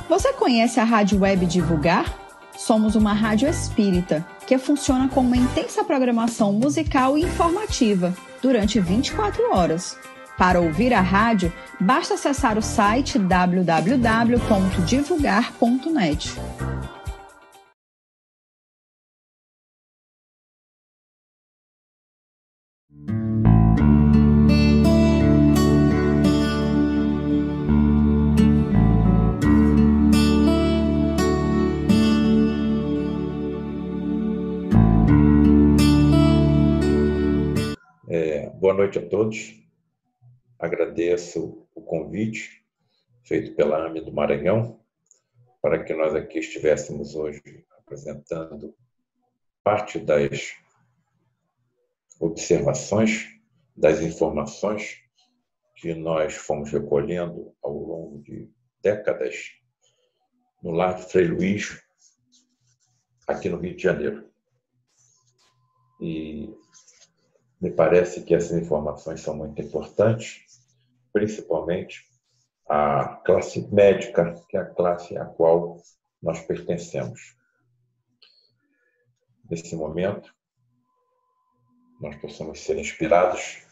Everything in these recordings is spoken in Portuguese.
Você conhece a Rádio Web Divulgar? Somos uma rádio espírita que funciona com uma intensa programação musical e informativa durante 24 horas. Para ouvir a rádio, basta acessar o site www.divulgar.net. Boa noite a todos. Agradeço o convite feito pela AME do Maranhão para que nós aqui estivéssemos hoje apresentando parte das observações, das informações que nós fomos recolhendo ao longo de décadas no Lar de Frei Luís, aqui no Rio de Janeiro. E me parece que essas informações são muito importantes, principalmente a classe médica, que é a classe à qual nós pertencemos. Nesse momento, nós possamos ser inspirados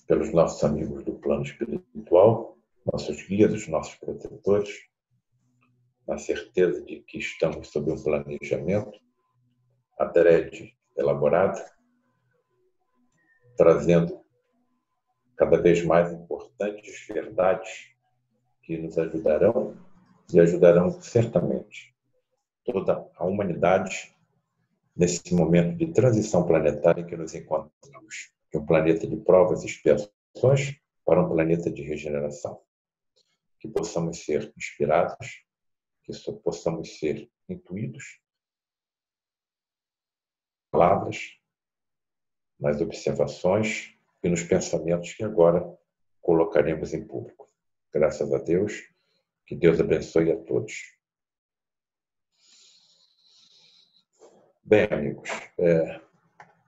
pelos nossos amigos do plano espiritual, nossos guias, os nossos protetores, na certeza de que estamos sob um planejamento adrede elaborado, trazendo cada vez mais importantes verdades que nos ajudarão e ajudarão certamente toda a humanidade nesse momento de transição planetária em que nos encontramos, de um planeta de provas e expiações para um planeta de regeneração. Que possamos ser inspirados, que possamos ser intuídos, palavras, nas observações e nos pensamentos que agora colocaremos em público. Graças a Deus, que Deus abençoe a todos. Bem, amigos,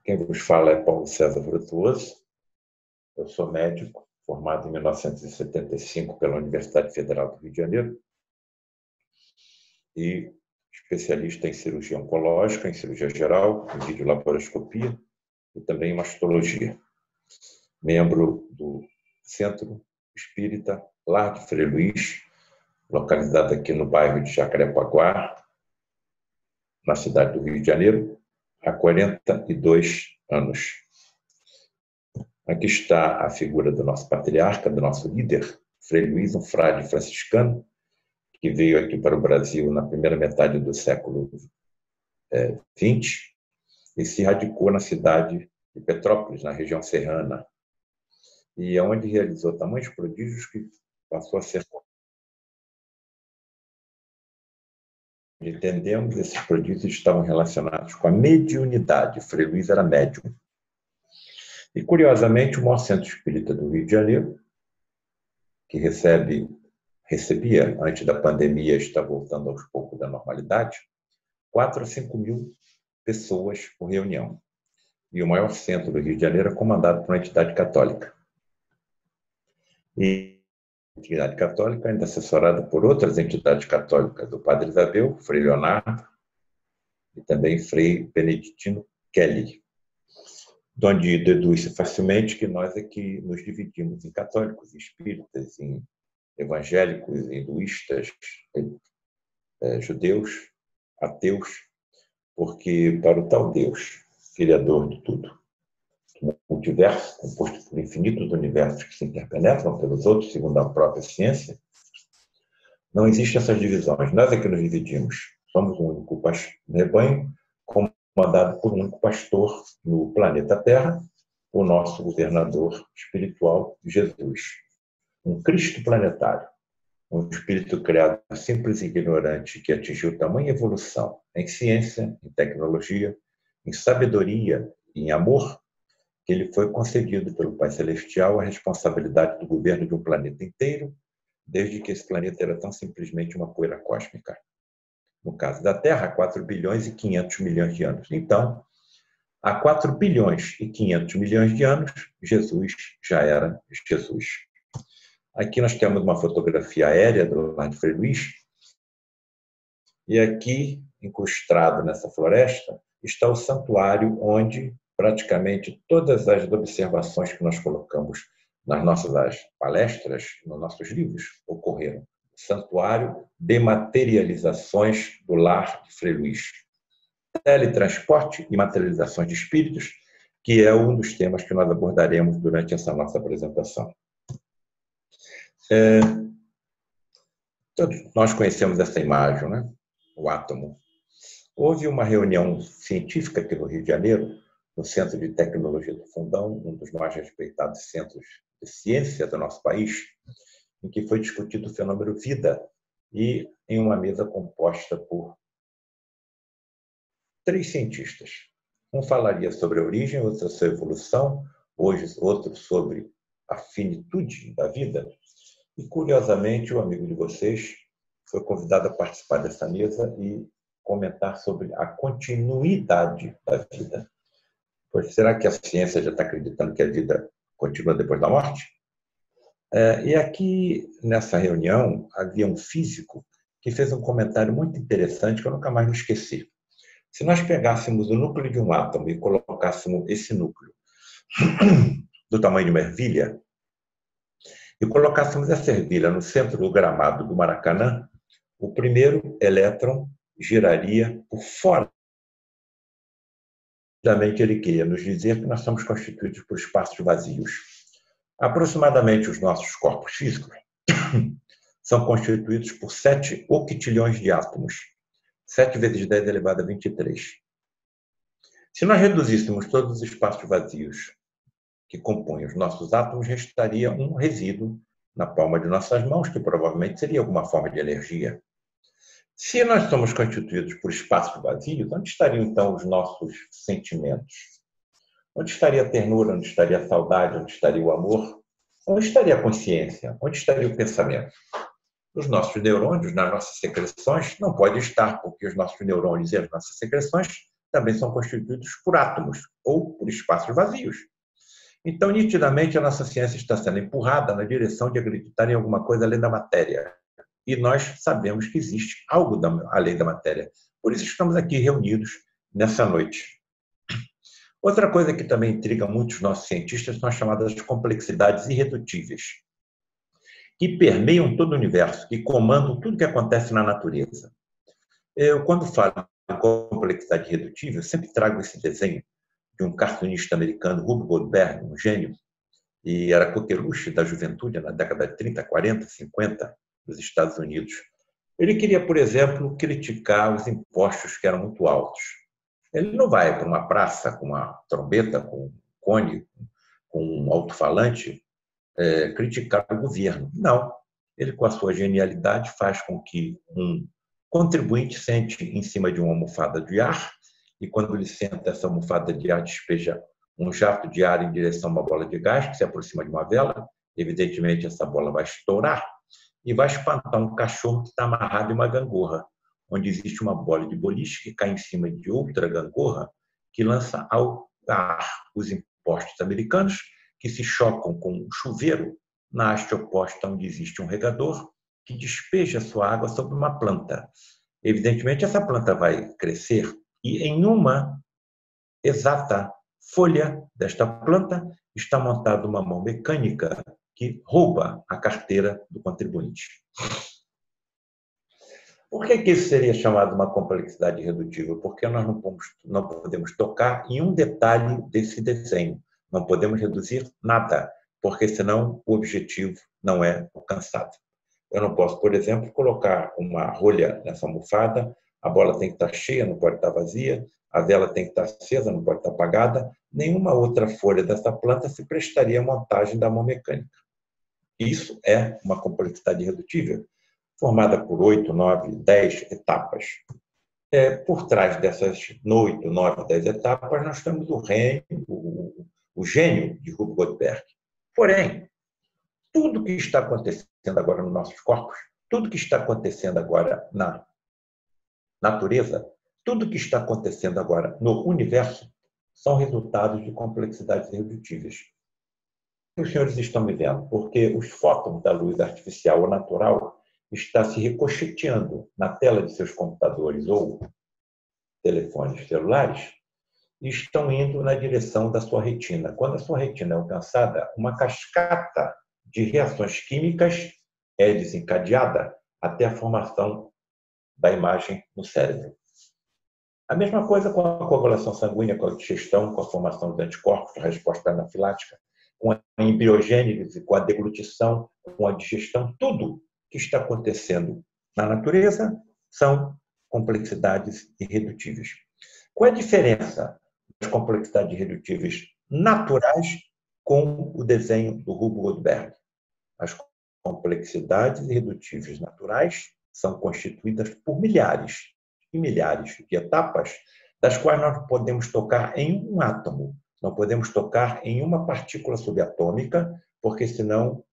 quem vos fala é Paulo César Frutuoso. Eu sou médico, formado em 1975 pela Universidade Federal do Rio de Janeiro e especialista em cirurgia oncológica, em cirurgia geral, em videolaparoscopia e também em mastologia. Membro do Centro Espírita Lar de Frei Luís, localizado aqui no bairro de Jacarepaguá, na cidade do Rio de Janeiro, há 42 anos. Aqui está a figura do nosso patriarca, do nosso líder, Frei Luís, um frade franciscano, que veio aqui para o Brasil na primeira metade do século XX e se radicou na cidade de Petrópolis, na região serrana, e é onde realizou tamanhos prodígios que passou a ser... Entendemos, esses prodígios estavam relacionados com a mediunidade. Frei Luís era médium. E, curiosamente, o maior centro espírita do Rio de Janeiro, que recebia, antes da pandemia, está voltando aos poucos da normalidade, 4 a 5 mil pessoas por reunião. E o maior centro do Rio de Janeiro é comandado por uma entidade católica. E a entidade católica ainda assessorada por outras entidades católicas, do Padre Isabel, Frei Leonardo e também Frei Beneditino Kelly, de onde deduz-se facilmente que nós aqui nos dividimos em católicos, em espíritas, em evangélicos, hinduístas, judeus, ateus, porque para o tal Deus, Criador de tudo, o multiverso, composto por infinitos universos que se interpenetram pelos outros, segundo a própria ciência, não existem essas divisões. Nós é que nos dividimos. Somos um único rebanho, comandado por um único pastor no planeta Terra, o nosso governador espiritual, Jesus. Um Cristo planetário, um espírito criado simples e ignorante que atingiu tamanha evolução em ciência, em tecnologia, em sabedoria e em amor, que ele foi concedido pelo Pai Celestial a responsabilidade do governo de um planeta inteiro, desde que esse planeta era tão simplesmente uma poeira cósmica. No caso da Terra, há 4 bilhões e 500 milhões de anos. Então, há 4 bilhões e 500 milhões de anos, Jesus já era Jesus. Aqui nós temos uma fotografia aérea do Lar de Frei Luís, E aqui, incrustado nessa floresta, está o santuário onde praticamente todas as observações que nós colocamos nas nossas palestras, nos nossos livros, ocorreram. O Santuário de Materializações do Lar de Frei Luís. Teletransporte e materializações de espíritos, que é um dos temas que nós abordaremos durante essa nossa apresentação. Todos nós conhecemos essa imagem, né? O átomo. Houve uma reunião científica aqui no Rio de Janeiro, no Centro de Tecnologia do Fundão, um dos mais respeitados centros de ciência do nosso país, em que foi discutido o fenômeno vida, e em uma mesa composta por 3 cientistas. Um falaria sobre a origem, outro sobre a evolução, outro sobre a finitude da vida. E, curiosamente, o amigo de vocês foi convidado a participar dessa mesa e comentar sobre a continuidade da vida. Pois será que a ciência já está acreditando que a vida continua depois da morte? E aqui, nessa reunião, havia um físico que fez um comentário muito interessante que eu nunca mais me esqueci. Se nós pegássemos o núcleo de um átomo e colocássemos esse núcleo do tamanho de uma ervilha, e colocássemos essa ervilha no centro do gramado do Maracanã, o primeiro elétron giraria por fora. Ele queria nos dizer que nós somos constituídos por espaços vazios. Aproximadamente os nossos corpos físicos são constituídos por 7 octilhões de átomos. 7 vezes 10 elevado a 23. Se nós reduzíssemos todos os espaços vazios que compõem os nossos átomos, restaria um resíduo na palma de nossas mãos, que provavelmente seria alguma forma de energia. Se nós somos constituídos por espaços vazios, onde estariam então os nossos sentimentos? Onde estaria a ternura? Onde estaria a saudade? Onde estaria o amor? Onde estaria a consciência? Onde estaria o pensamento? Os nossos neurônios, nas nossas secreções, não pode estar, porque os nossos neurônios e as nossas secreções também são constituídos por átomos ou por espaços vazios. Então, nitidamente, a nossa ciência está sendo empurrada na direção de acreditar em alguma coisa além da matéria. E nós sabemos que existe algo além da matéria. Por isso estamos aqui reunidos nessa noite. Outra coisa que também intriga muitos nossos cientistas são as chamadas complexidades irredutíveis, que permeiam todo o universo, que comandam tudo que acontece na natureza. Eu, quando falo em complexidade irredutível, sempre trago esse desenho de um cartunista americano, Rube Goldberg, um gênio, e era coqueluche da juventude na década de 30, 40, 50, dos Estados Unidos. Ele queria, por exemplo, criticar os impostos que eram muito altos. Ele não vai para uma praça com uma trombeta, com um cone, com um alto-falante, criticar o governo. Não. Ele, com a sua genialidade, faz com que um contribuinte sente em cima de uma almofada de ar, e quando ele senta, essa almofada de ar despeja um jato de ar em direção a uma bola de gás que se aproxima de uma vela. Evidentemente, essa bola vai estourar e vai espantar um cachorro que está amarrado em uma gangorra, onde existe uma bola de boliche que cai em cima de outra gangorra que lança ao ar os impostos americanos, que se chocam com um chuveiro na haste oposta, onde existe um regador que despeja sua água sobre uma planta. Evidentemente, essa planta vai crescer e em uma exata folha desta planta está montada uma mão mecânica que rouba a carteira do contribuinte. Por que isso seria chamado uma complexidade irredutível? Porque nós não podemos tocar em um detalhe desse desenho. Não podemos reduzir nada, porque senão o objetivo não é alcançado. Eu não posso, por exemplo, colocar uma rolha nessa almofada, a bola tem que estar cheia, não pode estar vazia, a vela tem que estar acesa, não pode estar apagada, nenhuma outra folha dessa planta se prestaria à montagem da mão mecânica. Isso é uma complexidade irredutível, formada por 8, 9, 10 etapas. Por trás dessas 8, 9, 10 etapas, nós temos o gênio de Rube Goldberg. Porém, tudo que está acontecendo agora nos nossos corpos, tudo que está acontecendo agora na natureza, tudo que está acontecendo agora no universo, são resultados de complexidades irredutíveis. Os senhores estão me vendo, porque os fótons da luz artificial ou natural está se ricocheteando na tela de seus computadores ou telefones celulares e estão indo na direção da sua retina. Quando a sua retina é alcançada, uma cascata de reações químicas é desencadeada até a formação da imagem no cérebro. A mesma coisa com a coagulação sanguínea, com a digestão, com a formação dos anticorpos, a resposta anafilática, com a embriogênese, com a deglutição, com a digestão, tudo que está acontecendo na natureza são complexidades irredutíveis. Qual é a diferença das complexidades irredutíveis naturais com o desenho do Hugo Goldberg? As complexidades irredutíveis naturais são constituídas por milhares e milhares de etapas, das quais nós podemos tocar em um átomo, não podemos tocar em uma partícula subatômica, porque senão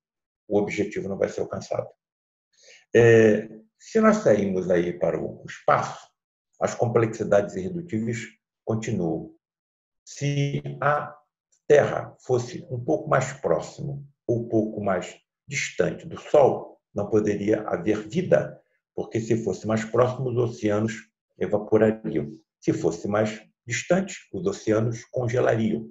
o objetivo não vai ser alcançado. Se nós sairmos aí para o espaço, as complexidades irredutíveis continuam. Se a Terra fosse um pouco mais próximo ou um pouco mais distante do Sol, não poderia haver vida, porque se fosse mais próximo, os oceanos evaporariam. Se fosse mais distante, os oceanos congelariam.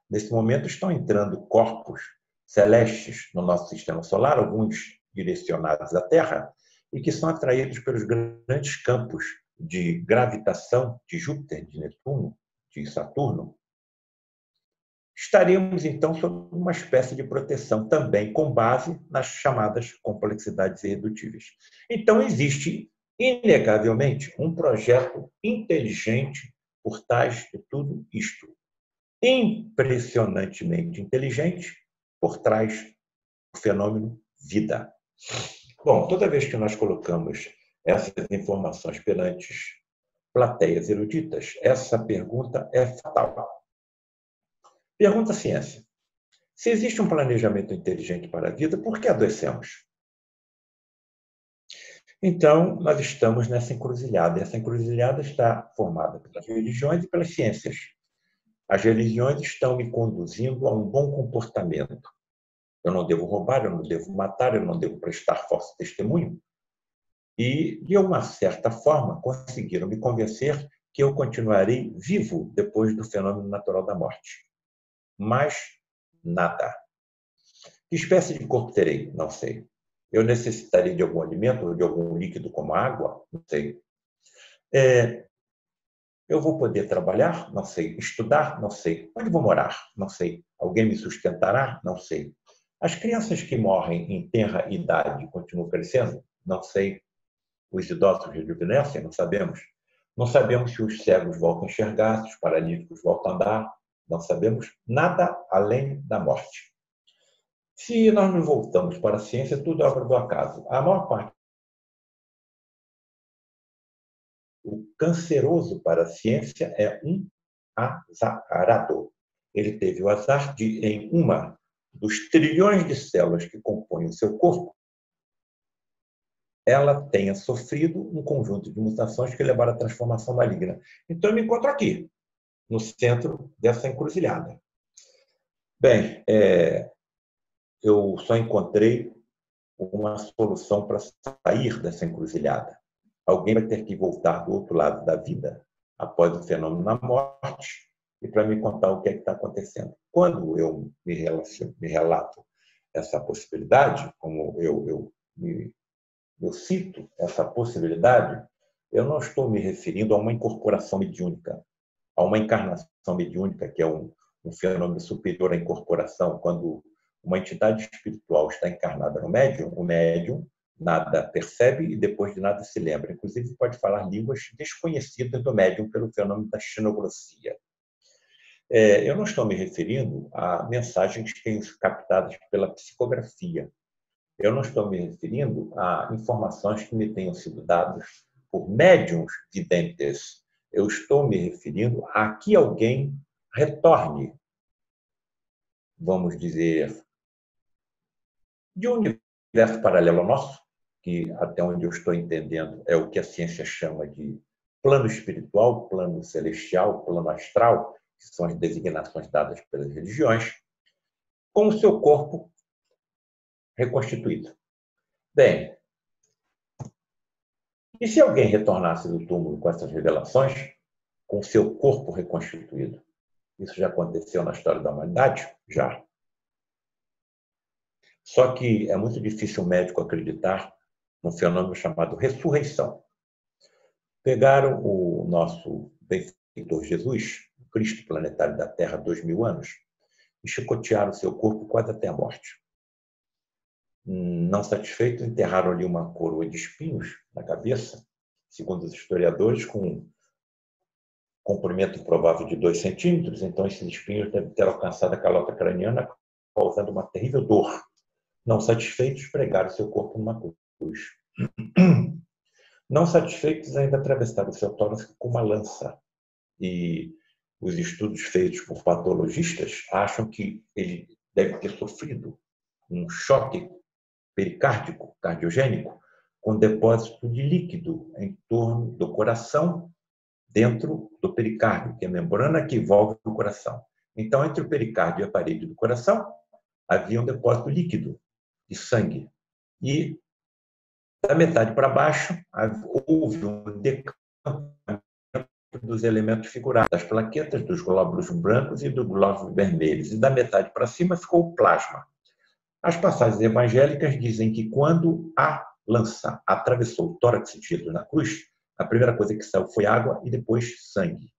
Nesse momento estão entrando corpos celestes no nosso sistema solar, alguns direcionados à Terra, e que são atraídos pelos grandes campos de gravitação de Júpiter, de Netuno, de Saturno. Estaríamos, então, sob uma espécie de proteção também com base nas chamadas complexidades irredutíveis. Então, existe, inegavelmente, um projeto inteligente por trás de tudo isto. Impressionantemente inteligente por trás do fenômeno vida. Bom, toda vez que nós colocamos essas informações perante plateias eruditas, essa pergunta é fatal. Pergunta à ciência. Se existe um planejamento inteligente para a vida, por que adoecemos? Então, nós estamos nessa encruzilhada. Essa encruzilhada está formada pelas religiões e pelas ciências. As religiões estão me conduzindo a um bom comportamento. Eu não devo roubar, eu não devo matar, eu não devo prestar falso testemunho. E, de uma certa forma, conseguiram me convencer que eu continuarei vivo depois do fenômeno natural da morte. Mas nada. Que espécie de corpo terei? Não sei. Eu necessitarei de algum alimento ou de algum líquido como água? Não sei. Eu vou poder trabalhar? Não sei. Estudar? Não sei. Onde vou morar? Não sei. Alguém me sustentará? Não sei. As crianças que morrem em tenra idade continuam crescendo? Não sei. Os idosos rejuvenescem? Não sabemos. Não sabemos se os cegos voltam a enxergar, se os paralíticos voltam a andar. Não sabemos nada além da morte. Se nós nos voltamos para a ciência, tudo é obra do acaso. A maior parte. O canceroso para a ciência é um azarado. Ele teve o azar de, em uma dos trilhões de células que compõem o seu corpo, ela tenha sofrido um conjunto de mutações que levaram à transformação maligna. Então, eu me encontro aqui, no centro dessa encruzilhada. Bem, eu só encontrei uma solução para sair dessa encruzilhada. Alguém vai ter que voltar do outro lado da vida, após o fenômeno da morte, e para me contar o que é que está acontecendo. Quando eu me relato essa possibilidade, como eu cito essa possibilidade, eu não estou me referindo a uma incorporação mediúnica, a uma encarnação mediúnica, que é um fenômeno superior à incorporação. Quando uma entidade espiritual está encarnada no médium, o médium nada percebe e depois de nada se lembra. Inclusive pode falar línguas desconhecidas do médium pelo fenômeno da xenoglossia. Eu não estou me referindo a mensagens que tenham captadas pela psicografia. Eu não estou me referindo a informações que me tenham sido dadas por médiuns videntes. Eu estou me referindo a que alguém retorne, vamos dizer, de um universo paralelo ao nosso, que até onde eu estou entendendo é o que a ciência chama de plano espiritual, plano celestial, plano astral, que são as designações dadas pelas religiões, com o seu corpo reconstituído. Bem, E se alguém retornasse do túmulo com essas revelações, com seu corpo reconstituído? Isso já aconteceu na história da humanidade? Já. Só que é muito difícil o médico acreditar num fenômeno chamado ressurreição. Pegaram o nosso benfeitor Jesus, o Cristo planetário da Terra há 2000 anos, e chicotearam seu corpo quase até a morte. Não satisfeitos, enterraram ali uma coroa de espinhos na cabeça, segundo os historiadores, com um comprimento provável de 2 centímetros. Então, esses espinhos devem ter alcançado a calota craniana, causando uma terrível dor. Não satisfeitos, pregaram seu corpo numa cruz. Não satisfeitos, ainda atravessaram seu tórax com uma lança. E os estudos feitos por patologistas acham que ele deve ter sofrido um choque pericárdico, cardiogênico, com depósito de líquido em torno do coração, dentro do pericárdio, que é a membrana que envolve o coração. Então, entre o pericárdio e a parede do coração, havia um depósito líquido de sangue. E, da metade para baixo, houve um decampamento dos elementos figurados, das plaquetas, dos glóbulos brancos e dos glóbulos vermelhos. E da metade para cima ficou o plasma. As passagens evangélicas dizem que quando a lança atravessou o tórax de Jesus na cruz, a primeira coisa que saiu foi água e depois sangue.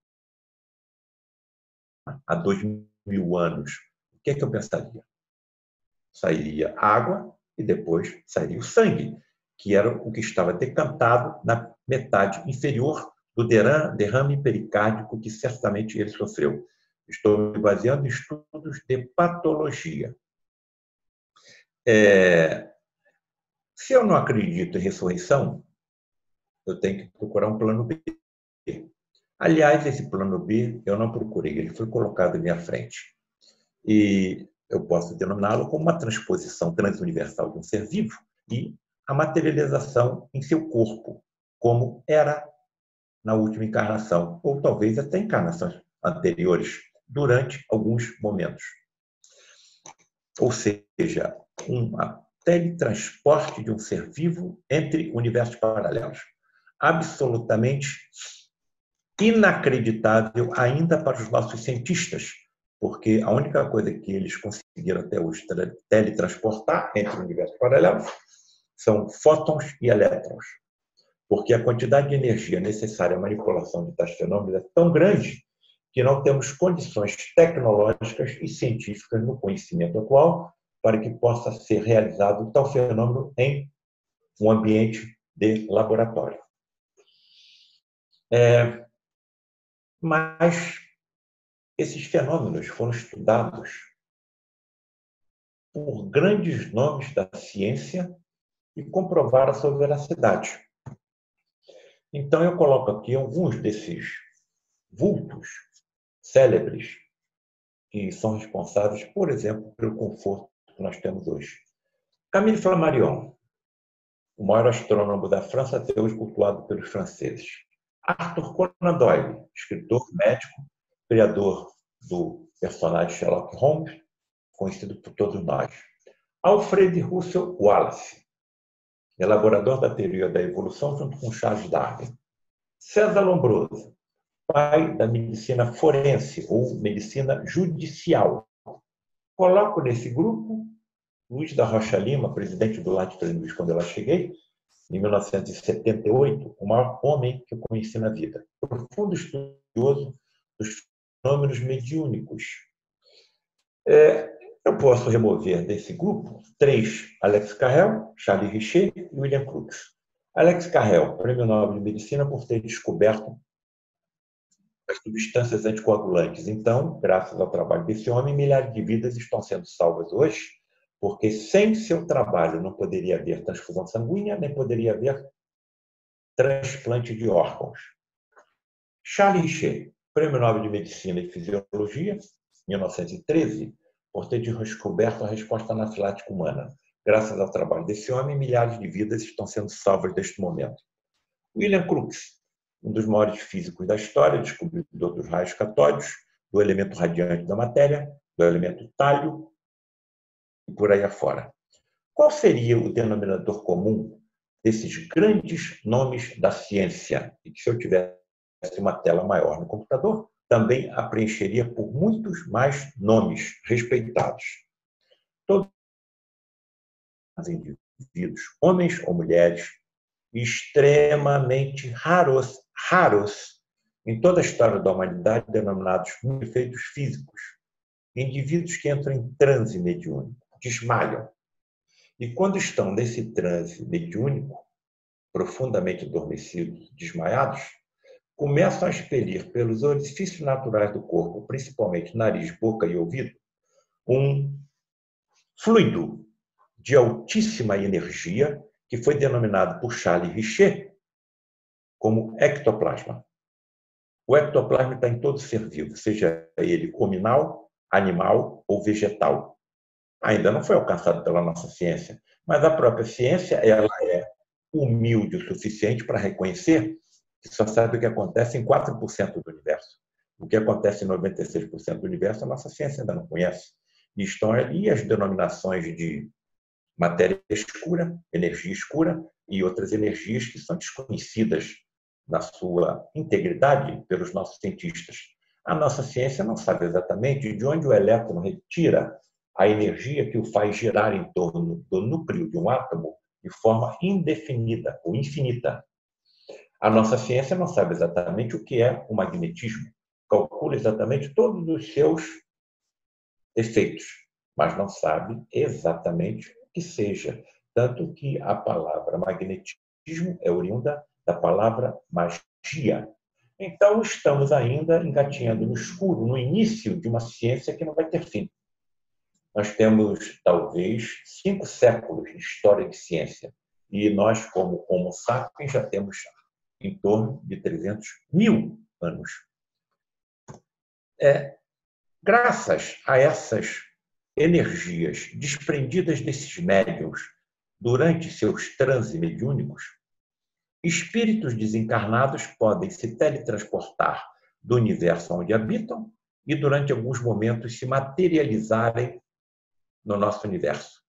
Há 2000 anos, o que é que eu pensaria? Sairia água e depois sairia o sangue, que era o que estava decantado na metade inferior do derrame pericárdico que certamente ele sofreu. Estou me baseando em estudos de patologia. Se eu não acredito em ressurreição, eu tenho que procurar um plano B. Aliás, esse plano B eu não procurei, ele foi colocado à minha frente. E eu posso denominá-lo como uma transposição transuniversal de um ser vivo e a materialização em seu corpo, como era na última encarnação, ou talvez até encarnações anteriores, durante alguns momentos. Ou seja, um teletransporte de um ser vivo entre universos paralelos. Absolutamente inacreditável ainda para os nossos cientistas, porque a única coisa que eles conseguiram até hoje teletransportar entre universos paralelos são fótons e elétrons, porque a quantidade de energia necessária à manipulação de tais fenômenos é tão grande que não temos condições tecnológicas e científicas no conhecimento atual para que possa ser realizado tal fenômeno em um ambiente de laboratório. Mas esses fenômenos foram estudados por grandes nomes da ciência e comprovaram a sua veracidade. Então, eu coloco aqui alguns desses vultos célebres que são responsáveis, por exemplo, pelo conforto que nós temos hoje. Camille Flammarion, o maior astrônomo da França, até hoje cultuado pelos franceses. Arthur Conan Doyle, escritor, médico, criador do personagem Sherlock Holmes, conhecido por todos nós. Alfred Russel Wallace, elaborador da teoria da evolução junto com Charles Darwin. César Lombroso, pai da medicina forense ou medicina judicial. Coloco nesse grupo Luiz da Rocha Lima, presidente do Latte Luiz, quando eu lá cheguei, em 1978, o maior homem que eu conheci na vida. Profundo estudioso dos fenômenos mediúnicos. Eu posso remover desse grupo 3: Alex Carrel, Charles Richer e William Crookes. Alex Carrel, prêmio Nobel de Medicina por ter descoberto as substâncias anticoagulantes. Então, graças ao trabalho desse homem, milhares de vidas estão sendo salvas hoje, porque sem seu trabalho não poderia haver transfusão sanguínea, nem poderia haver transplante de órgãos. Charles Richer, prêmio Nobel de Medicina e Fisiologia, 1913, por ter descoberto a resposta anafilática humana. Graças ao trabalho desse homem, milhares de vidas estão sendo salvas neste momento. William Crookes, um dos maiores físicos da história, descobridor dos raios catódicos, do elemento radiante da matéria, do elemento tálio, e por aí afora. Qual seria o denominador comum desses grandes nomes da ciência, e que se eu tivesse uma tela maior no computador, também a preencheria por muitos mais nomes respeitados. Todos os indivíduos, homens ou mulheres, extremamente raros em toda a história da humanidade, denominados efeitos físicos. Indivíduos que entram em transe mediúnico, desmaiam. E quando estão nesse transe mediúnico, profundamente adormecidos, desmaiados, começam a expelir pelos orifícios naturais do corpo, principalmente nariz, boca e ouvido, um fluido de altíssima energia que foi denominado por Charles Richer como ectoplasma. O ectoplasma está em todo ser vivo, seja ele hominal, animal ou vegetal. Ainda não foi alcançado pela nossa ciência, mas a própria ciência ela é humilde o suficiente para reconhecer que só sabe o que acontece em 4% do universo. O que acontece em 96% do universo, a nossa ciência ainda não conhece. E estão ali as denominações de matéria escura, energia escura e outras energias que são desconhecidas na sua integridade pelos nossos cientistas. A nossa ciência não sabe exatamente de onde o elétron retira a energia que o faz girar em torno do núcleo de um átomo de forma indefinida ou infinita. A nossa ciência não sabe exatamente o que é o magnetismo, calcula exatamente todos os seus efeitos, mas não sabe exatamente o que seja. Tanto que a palavra magnetismo é oriunda da palavra magia. Então, estamos ainda engatinhando no escuro, no início de uma ciência que não vai ter fim. Nós temos, talvez, 5 séculos de história de ciência. E nós, como Homo sapiens, já temos em torno de 300.000 anos. Graças a essas energias desprendidas desses médiuns durante seus transes mediúnicos, espíritos desencarnados podem se teletransportar do universo onde habitam e, durante alguns momentos, se materializarem no nosso universo.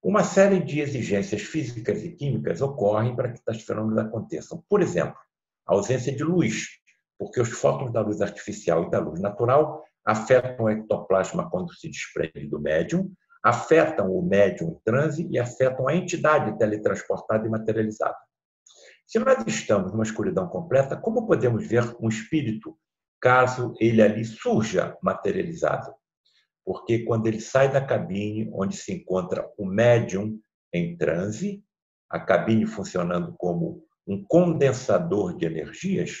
Uma série de exigências físicas e químicas ocorrem para que tais fenômenos aconteçam. Por exemplo, a ausência de luz, porque os fótons da luz artificial e da luz natural afetam o ectoplasma quando se desprende do médium, afetam o médium em transe e afetam a entidade teletransportada e materializada. Se nós estamos numa escuridão completa, como podemos ver um espírito caso ele ali surja materializado? Porque quando ele sai da cabine onde se encontra o médium em transe, a cabine funcionando como um condensador de energias,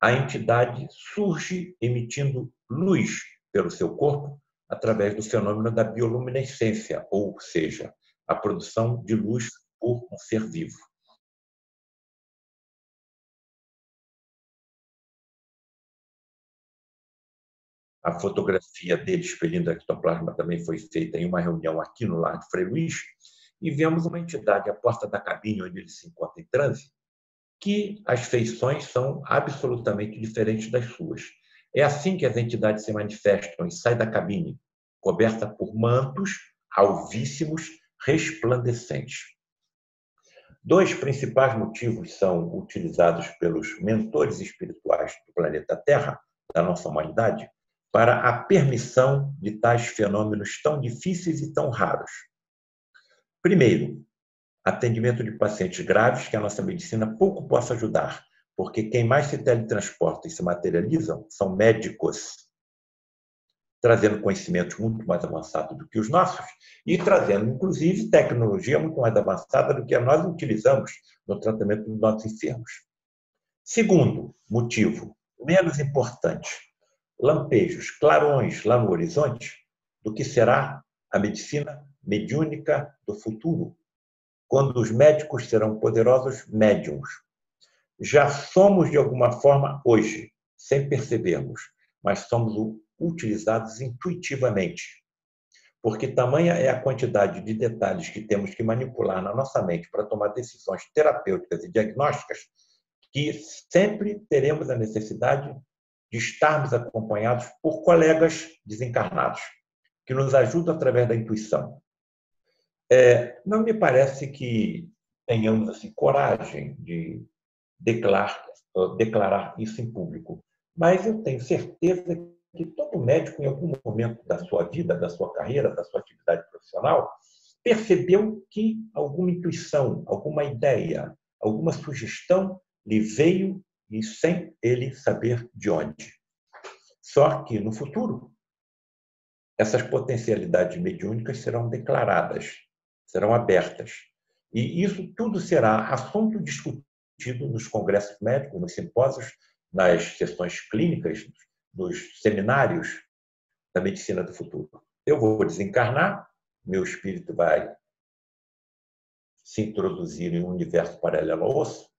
a entidade surge emitindo luz pelo seu corpo através do fenômeno da bioluminescência, ou seja, a produção de luz por um ser vivo. A fotografia dele expelindo ectoplasma também foi feita em uma reunião aqui no Lar de Frei Luís, e vemos uma entidade à porta da cabine onde ele se encontra em transe, que as feições são absolutamente diferentes das suas. É assim que as entidades se manifestam e saem da cabine, coberta por mantos alvíssimos, resplandecentes. 2 principais motivos são utilizados pelos mentores espirituais do planeta Terra, da nossa humanidade, para a permissão de tais fenômenos tão difíceis e tão raros. Primeiro, atendimento de pacientes graves que a nossa medicina pouco possa ajudar, porque quem mais se teletransporta e se materializam são médicos, trazendo conhecimentos muito mais avançados do que os nossos e trazendo, inclusive, tecnologia muito mais avançada do que a nós utilizamos no tratamento dos nossos enfermos. Segundo motivo, menos importante, lampejos, clarões lá no horizonte do que será a medicina mediúnica do futuro, quando os médicos serão poderosos médiums. Já somos, de alguma forma, hoje, sem percebermos, mas somos utilizados intuitivamente, porque tamanha é a quantidade de detalhes que temos que manipular na nossa mente para tomar decisões terapêuticas e diagnósticas, que sempre teremos a necessidade de estarmos acompanhados por colegas desencarnados, que nos ajudam através da intuição. Não me parece que tenhamos assim, coragem de declarar isso em público. Mas eu tenho certeza que todo médico, em algum momento da sua vida, da sua carreira, da sua atividade profissional, percebeu que alguma intuição, alguma ideia, alguma sugestão lhe veio e sem ele saber de onde. Só que, no futuro, essas potencialidades mediúnicas serão declaradas, serão abertas. E isso tudo será assunto discutido nos congressos médicos, nos simpósios, nas sessões clínicas, nos seminários da medicina do futuro. Eu vou desencarnar, meu espírito vai se introduzir em um universo paralelo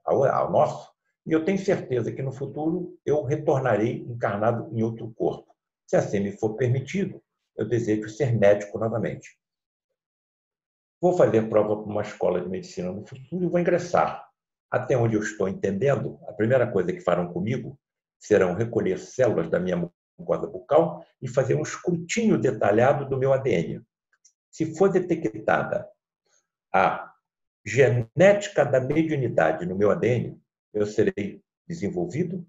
ao nosso, e eu tenho certeza que no futuro eu retornarei encarnado em outro corpo. Se assim me for permitido, eu desejo ser médico novamente. Vou fazer prova para uma escola de medicina no futuro e vou ingressar. Até onde eu estou entendendo, a primeira coisa que farão comigo serão recolher células da minha mucosa bucal e fazer um escrutínio detalhado do meu ADN. Se for detectada a genética da mediunidade no meu ADN, eu serei desenvolvido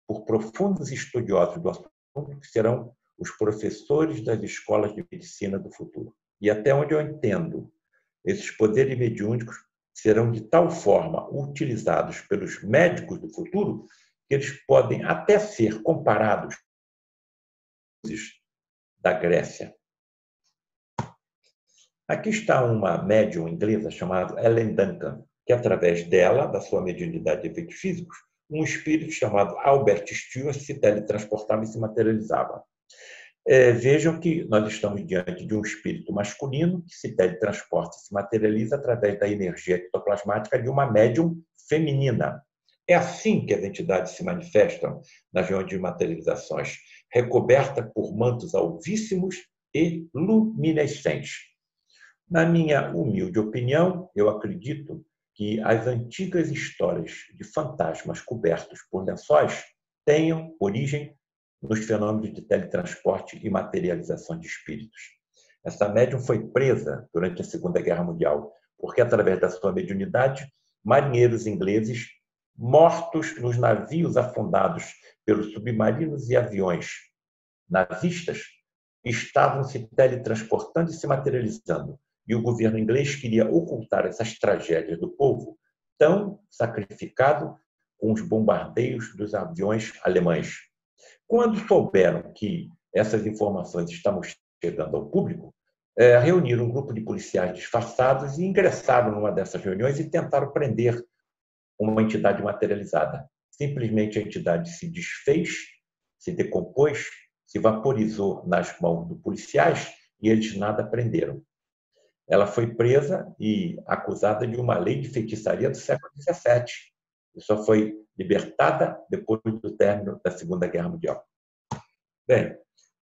por profundos estudiosos do assunto, que serão os professores das escolas de medicina do futuro. E até onde eu entendo, esses poderes mediúnicos serão de tal forma utilizados pelos médicos do futuro que eles podem até ser comparados da Grécia. Aqui está uma médium inglesa chamada Ellen Duncan, que através dela, da sua mediunidade de efeitos físicos, um espírito chamado Albert Stewart se teletransportava e se materializava. Vejam que nós estamos diante de um espírito masculino que se teletransporta e se materializa através da energia ectoplasmática de uma médium feminina. É assim que as entidades se manifestam nas reuniões de materializações, recoberta por mantos alvíssimos e luminescentes. Na minha humilde opinião, eu acredito que as antigas histórias de fantasmas cobertos por lençóis tenham origem nos fenômenos de teletransporte e materialização de espíritos. Essa médium foi presa durante a Segunda Guerra Mundial, porque, através da sua mediunidade, marinheiros ingleses mortos nos navios afundados pelos submarinos e aviões nazistas estavam se teletransportando e se materializando. E o governo inglês queria ocultar essas tragédias do povo tão sacrificado com os bombardeios dos aviões alemães. Quando souberam que essas informações estavam chegando ao público, reuniram um grupo de policiais disfarçados e ingressaram numa dessas reuniões e tentaram prender uma entidade materializada. Simplesmente a entidade se desfez, se decompôs, se vaporizou nas mãos dos policiais e eles nada prenderam. Ela foi presa e acusada de uma lei de feitiçaria do século XVII. E só foi libertada depois do término da Segunda Guerra Mundial. Bem,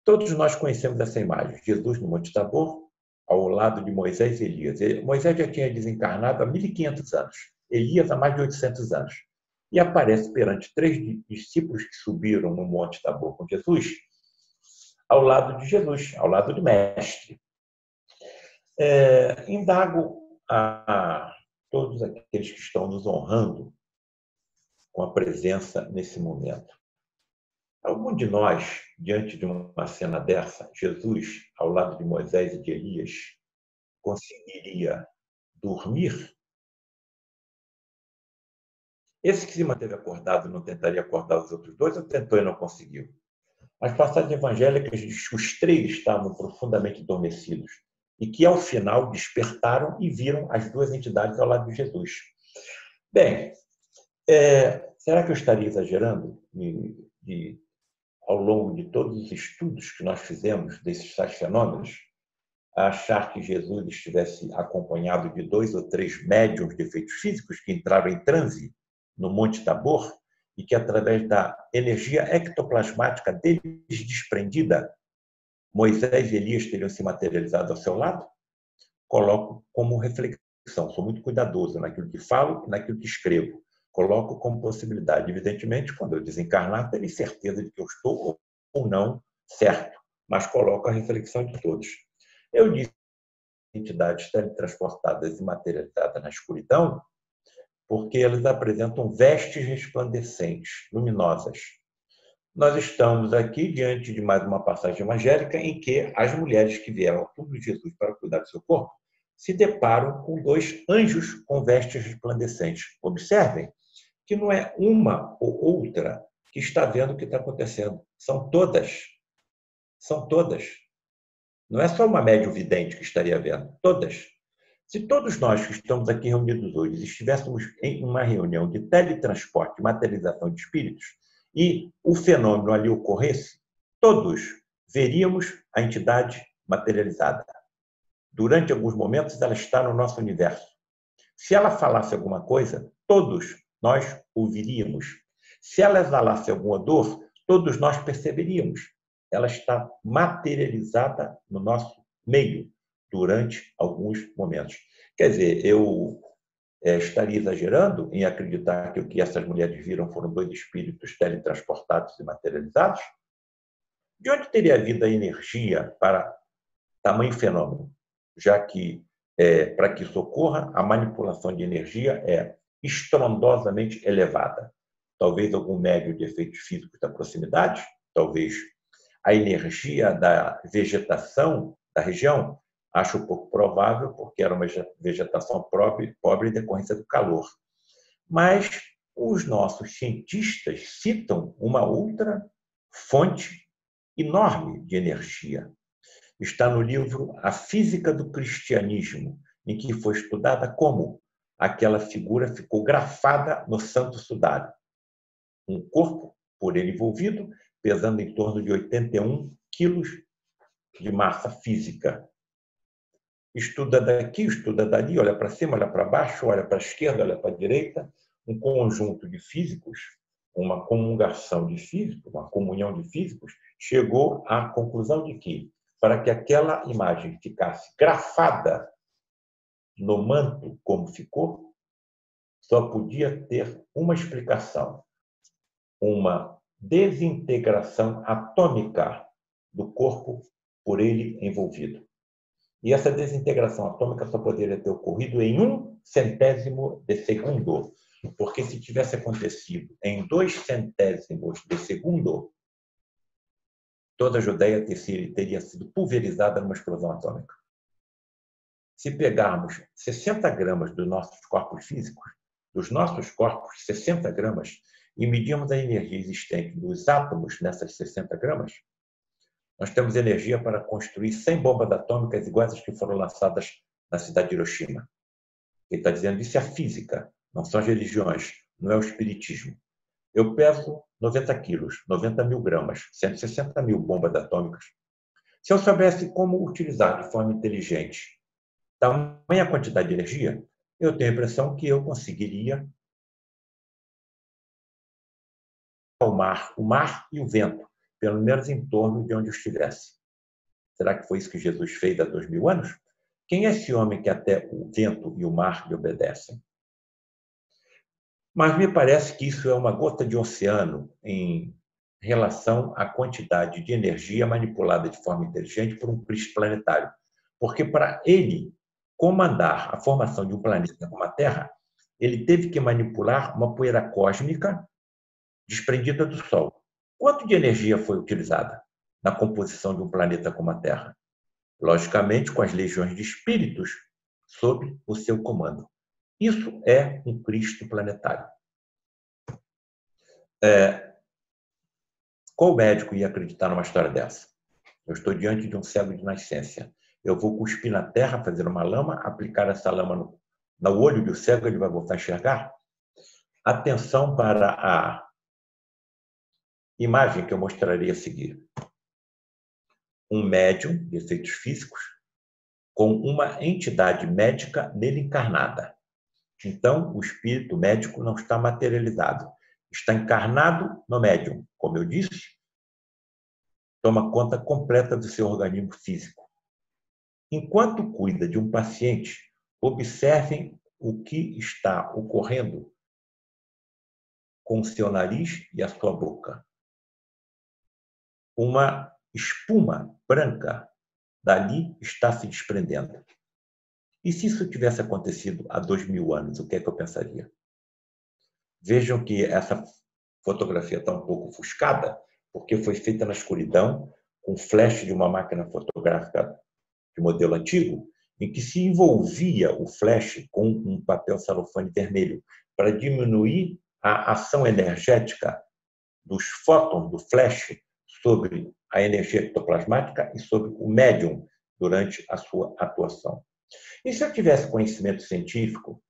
todos nós conhecemos essa imagem. Jesus no Monte Tabor, ao lado de Moisés e Elias. Moisés já tinha desencarnado há 1.500 anos. Elias há mais de 800 anos. E aparece perante 3 discípulos que subiram no Monte Tabor com Jesus, ao lado de Jesus, ao lado do Mestre. Indago a todos aqueles que estão nos honrando com a presença nesse momento. Algum de nós, diante de uma cena dessa, Jesus, ao lado de Moisés e de Elias, conseguiria dormir? Esse que se manteve acordado não tentaria acordar os outros 2, ou tentou e não conseguiu? As passagens evangélicas diz que os 3 estavam profundamente adormecidos e que, ao final, despertaram e viram as 2 entidades ao lado de Jesus. Bem, será que eu estaria exagerando ao longo de todos os estudos que nós fizemos desses tais fenômenos, a achar que Jesus estivesse acompanhado de 2 ou 3 médiuns de efeitos físicos que entraram em transe no Monte Tabor e que, através da energia ectoplasmática deles desprendida, Moisés e Elias teriam se materializado ao seu lado? Coloco como reflexão. Sou muito cuidadoso naquilo que falo e naquilo que escrevo. Coloco como possibilidade. Evidentemente, quando eu desencarnar, terei certeza de que eu estou ou não certo, mas coloco a reflexão de todos. Eu disse que entidades teletransportadas e materializadas na escuridão porque elas apresentam vestes resplandecentes, luminosas. Nós estamos aqui diante de mais uma passagem evangélica em que as mulheres que vieram ao túmulo de Jesus para cuidar do seu corpo se deparam com dois anjos com vestes resplandecentes. Observem que não é uma ou outra que está vendo o que está acontecendo. São todas. São todas. Não é só uma médium vidente que estaria vendo. Todas. Se todos nós que estamos aqui reunidos hoje estivéssemos em uma reunião de teletransporte e materialização de espíritos e o fenômeno ali ocorresse, todos veríamos a entidade materializada. Durante alguns momentos, ela está no nosso universo. Se ela falasse alguma coisa, todos nós ouviríamos. Se ela exalasse alguma dor, todos nós perceberíamos. Ela está materializada no nosso meio durante alguns momentos. Quer dizer, eu estaria exagerando em acreditar que o que essas mulheres viram foram dois espíritos teletransportados e materializados? De onde teria havido a energia para tamanho fenômeno? Já que, para que isso ocorra, a manipulação de energia é estrondosamente elevada. Talvez algum médio de efeitos físicos da proximidade, talvez a energia da vegetação da região, acho pouco provável, porque era uma vegetação pobre em decorrência do calor. Mas os nossos cientistas citam uma outra fonte enorme de energia. Está no livro A Física do Cristianismo, em que foi estudada como aquela figura ficou grafada no Santo Sudário. Um corpo, por ele envolvido, pesando em torno de 81 quilos de massa física. Estuda daqui, estuda dali, olha para cima, olha para baixo, olha para a esquerda, olha para a direita. Um conjunto de físicos, uma comungação de físicos, uma comunhão de físicos, chegou à conclusão de que, para que aquela imagem ficasse grafada no manto como ficou, só podia ter uma explicação: uma desintegração atômica do corpo por ele envolvido. E essa desintegração atômica só poderia ter ocorrido em 1/100º de segundo, porque se tivesse acontecido em 2/100º de segundo, toda a Judéia teria sido pulverizada numa explosão atômica. Se pegarmos 60 gramas dos nossos corpos físicos, 60 gramas, e medirmos a energia existente dos átomos nessas 60 gramas, nós temos energia para construir 100 bombas atômicas iguais às que foram lançadas na cidade de Hiroshima. Ele está dizendo isso é a física, não são as religiões, não é o espiritismo. Eu peso 90 quilos, 90 mil gramas, 160 mil bombas atômicas. Se eu soubesse como utilizar de forma inteligente tamanha quantidade de energia, eu tenho a impressão que eu conseguiria o mar e o vento, pelo menos em torno de onde eu estivesse. Será que foi isso que Jesus fez há 2000 anos? Quem é esse homem que até o vento e o mar lhe obedecem? Mas me parece que isso é uma gota de oceano em relação à quantidade de energia manipulada de forma inteligente por um Cristo planetário. Porque para ele comandar a formação de um planeta como a Terra, ele teve que manipular uma poeira cósmica desprendida do Sol. Quanto de energia foi utilizada na composição de um planeta como a Terra? Logicamente, com as legiões de espíritos sob o seu comando. Isso é um Cristo planetário. Qual médico ia acreditar numa história dessa? Eu estou diante de um cego de nascença. Eu vou cuspir na terra, fazer uma lama, aplicar essa lama no olho do cego, ele vai voltar a enxergar? Atenção para a imagem que eu mostrarei a seguir. Um médium de efeitos físicos com uma entidade médica nele encarnada. Então, o espírito médico não está materializado. Está encarnado no médium. Como eu disse, toma conta completa do seu organismo físico. Enquanto cuida de um paciente, observem o que está ocorrendo com o seu nariz e a sua boca. Uma espuma branca dali está se desprendendo. E se isso tivesse acontecido há 2000 anos, o que é que eu pensaria? Vejam que essa fotografia está um pouco ofuscada, porque foi feita na escuridão, com flash de uma máquina fotográfica de modelo antigo, em que se envolvia o flash com um papel celofane vermelho, para diminuir a ação energética dos fótons do flash sobre a energia ectoplasmática e sobre o médium durante a sua atuação. E se eu tivesse conhecimento científico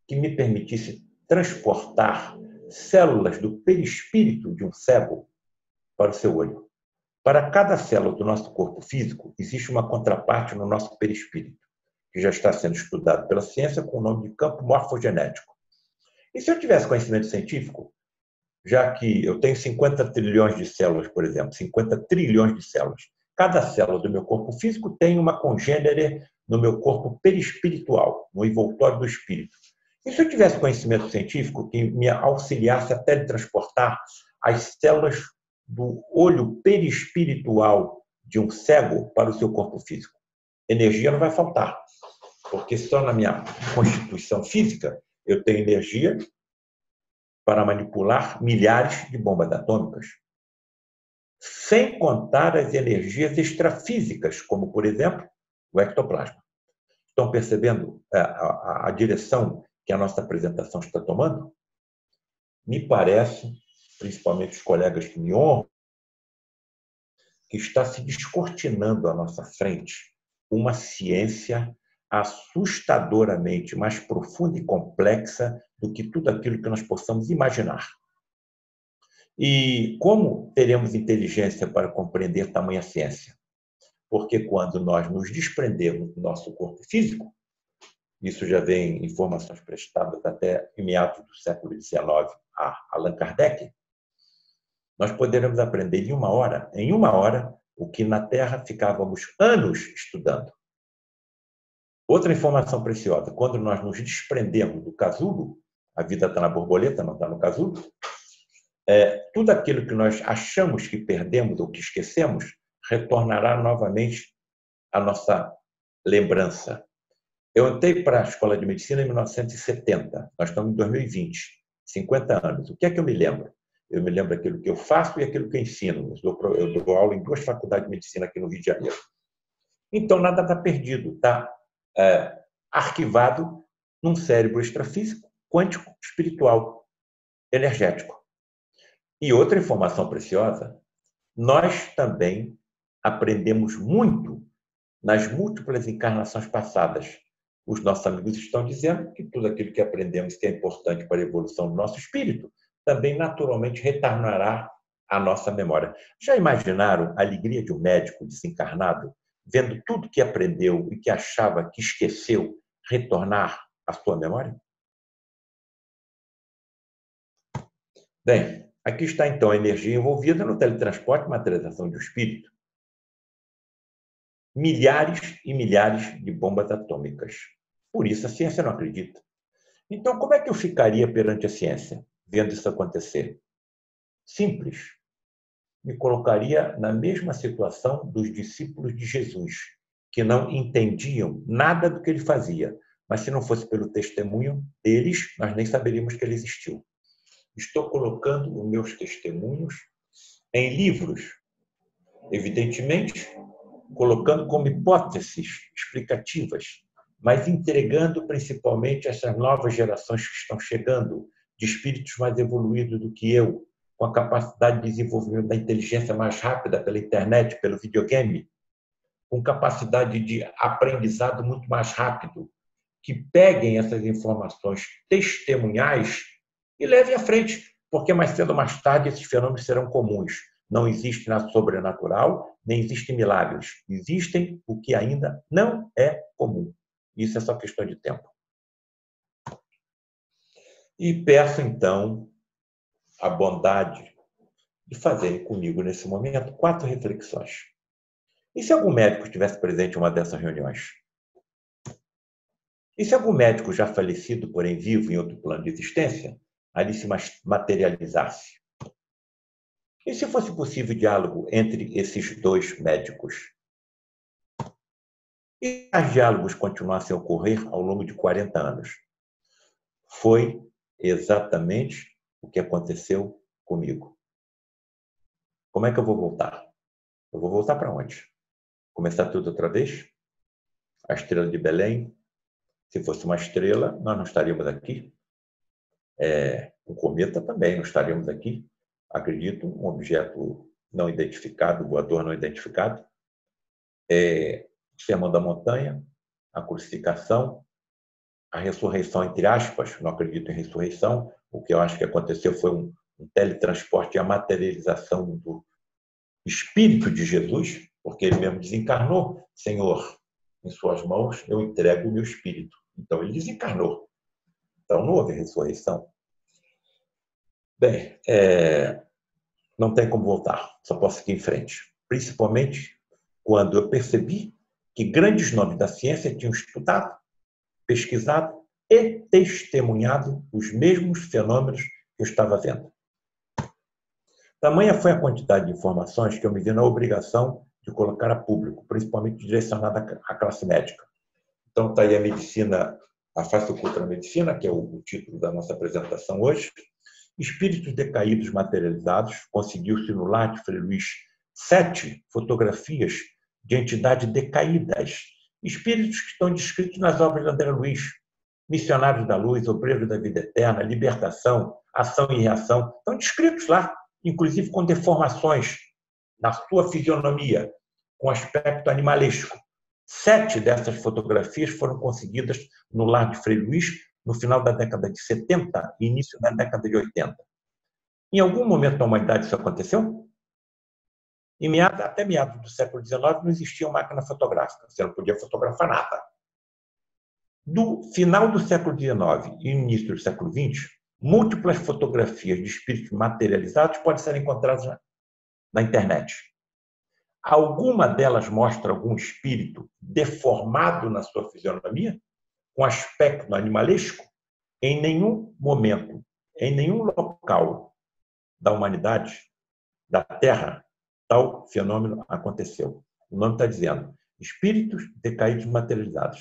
que me permitisse transportar células do perispírito de um cego para o seu olho? Para cada célula do nosso corpo físico, existe uma contraparte no nosso perispírito, que já está sendo estudado pela ciência com o nome de campo morfogenético. E se eu tivesse conhecimento científico, já que eu tenho 50 trilhões de células, por exemplo, 50 trilhões de células, cada célula do meu corpo físico tem uma congênere no meu corpo perispiritual, no envoltório do espírito. E se eu tivesse conhecimento científico que me auxiliasse a teletransportar as células do olho perispiritual de um cego para o seu corpo físico? Energia não vai faltar, porque só na minha constituição física eu tenho energia para manipular milhares de bombas atômicas, sem contar as energias extrafísicas, como, por exemplo, o ectoplasma. Estão percebendo a direção que a nossa apresentação está tomando? Me parece, principalmente os colegas que me honram, que está se descortinando à nossa frente uma ciência assustadoramente mais profunda e complexa do que tudo aquilo que nós possamos imaginar. E como teremos inteligência para compreender tamanha ciência? Porque quando nós nos desprendermos do nosso corpo físico, isso já vem informações prestadas até em meados do século XIX a Allan Kardec, nós poderemos aprender em uma hora, o que na Terra ficávamos anos estudando. Outra informação preciosa, quando nós nos desprendemos do casulo, a vida está na borboleta, não está no casulo, tudo aquilo que nós achamos que perdemos ou que esquecemos, retornará novamente à nossa lembrança. Eu entrei para a Escola de Medicina em 1970, nós estamos em 2020, 50 anos. O que é que eu me lembro? Eu me lembro daquilo que eu faço e aquilo que eu ensino. Eu dou aula em 2 faculdades de medicina aqui no Rio de Janeiro. Então, nada está perdido, está arquivado num cérebro extrafísico, quântico, espiritual, energético. E outra informação preciosa, nós também aprendemos muito nas múltiplas encarnações passadas. Os nossos amigos estão dizendo que tudo aquilo que aprendemos que é importante para a evolução do nosso espírito também naturalmente retornará à nossa memória. Já imaginaram a alegria de um médico desencarnado, vendo tudo que aprendeu e que achava que esqueceu, retornar à sua memória? Bem, aqui está então a energia envolvida no teletransporte e materialização do espírito. Milhares e milhares de bombas atômicas. Por isso a ciência não acredita. Então, como é que eu ficaria perante a ciência, vendo isso acontecer? Simples. Me colocaria na mesma situação dos discípulos de Jesus, que não entendiam nada do que ele fazia, mas se não fosse pelo testemunho deles, nós nem saberíamos que ele existiu. Estou colocando os meus testemunhos em livros, evidentemente, colocando como hipóteses explicativas, mas entregando principalmente essas novas gerações que estão chegando, de espíritos mais evoluídos do que eu, com a capacidade de desenvolvimento da inteligência mais rápida pela internet, pelo videogame, com capacidade de aprendizado muito mais rápido, que peguem essas informações testemunhais e levem à frente, porque mais cedo ou mais tarde esses fenômenos serão comuns. Não existe nada sobrenatural, nem existem milagres. Existem o que ainda não é comum. Isso é só questão de tempo. E peço, então, a bondade de fazerem comigo, nesse momento, 4 reflexões. E se algum médico estivesse presente em uma dessas reuniões? E se algum médico já falecido, porém vivo em outro plano de existência, ali se materializasse? E se fosse possível diálogo entre esses 2 médicos? E os diálogos continuassem a ocorrer ao longo de 40 anos? Foi exatamente o que aconteceu comigo. Como é que eu vou voltar? Eu vou voltar para onde? Começar tudo outra vez? A estrela de Belém? Se fosse uma estrela, nós não estaríamos aqui. Um cometa também não estaríamos aqui. Acredito, um objeto não identificado, voador não identificado. O Sermão da Montanha, a crucificação, a ressurreição, entre aspas, não acredito em ressurreição. O que eu acho que aconteceu foi um teletransporte e a materialização do Espírito de Jesus, porque ele mesmo desencarnou. Senhor, em suas mãos eu entrego o meu espírito. Então ele desencarnou. Então não houve ressurreição. Bem, não tem como voltar, só posso seguir em frente. Principalmente quando eu percebi que grandes nomes da ciência tinham estudado, pesquisado e testemunhado os mesmos fenômenos que eu estava vendo. Tamanha foi a quantidade de informações que eu me vi na obrigação de colocar a público, principalmente direcionada à classe médica. Então, está aí a medicina, a face oculta da medicina, que é o título da nossa apresentação hoje. Espíritos decaídos materializados, conseguiu-se no lar de Frei Luís 7 fotografias de entidades decaídas, espíritos que estão descritos nas obras de André Luiz, Missionários da Luz, Obreiros da Vida Eterna, Libertação, Ação e Reação, estão descritos lá, inclusive com deformações na sua fisionomia, com aspecto animalesco. 7 dessas fotografias foram conseguidas no lar de Frei Luís no final da década de 70 e início da década de 80. Em algum momento da humanidade isso aconteceu? Até meados do século XIX não existia máquina fotográfica, você não podia fotografar nada. Do final do século XIX e início do século XX, múltiplas fotografias de espíritos materializados podem ser encontradas na internet. Alguma delas mostra algum espírito deformado na sua fisionomia, com aspecto animalesco? Em nenhum momento, em nenhum local da humanidade, da Terra, tal fenômeno aconteceu. O nome está dizendo espíritos decaídos materializados.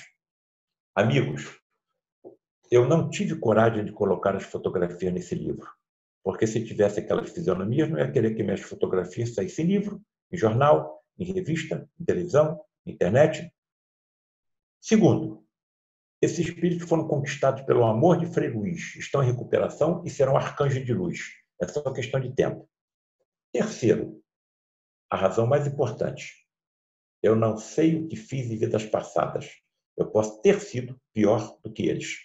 Amigos, eu não tive coragem de colocar as fotografias nesse livro, porque se tivesse aquelas fisionomias, não ia querer que minhas fotografias saíssem em livro, em jornal, em revista, em televisão, internet. Segundo, esses espíritos foram conquistados pelo amor de Frei Luís, estão em recuperação e serão arcanjos de luz. É só uma questão de tempo. Terceiro, a razão mais importante. Eu não sei o que fiz em vidas passadas. Eu posso ter sido pior do que eles.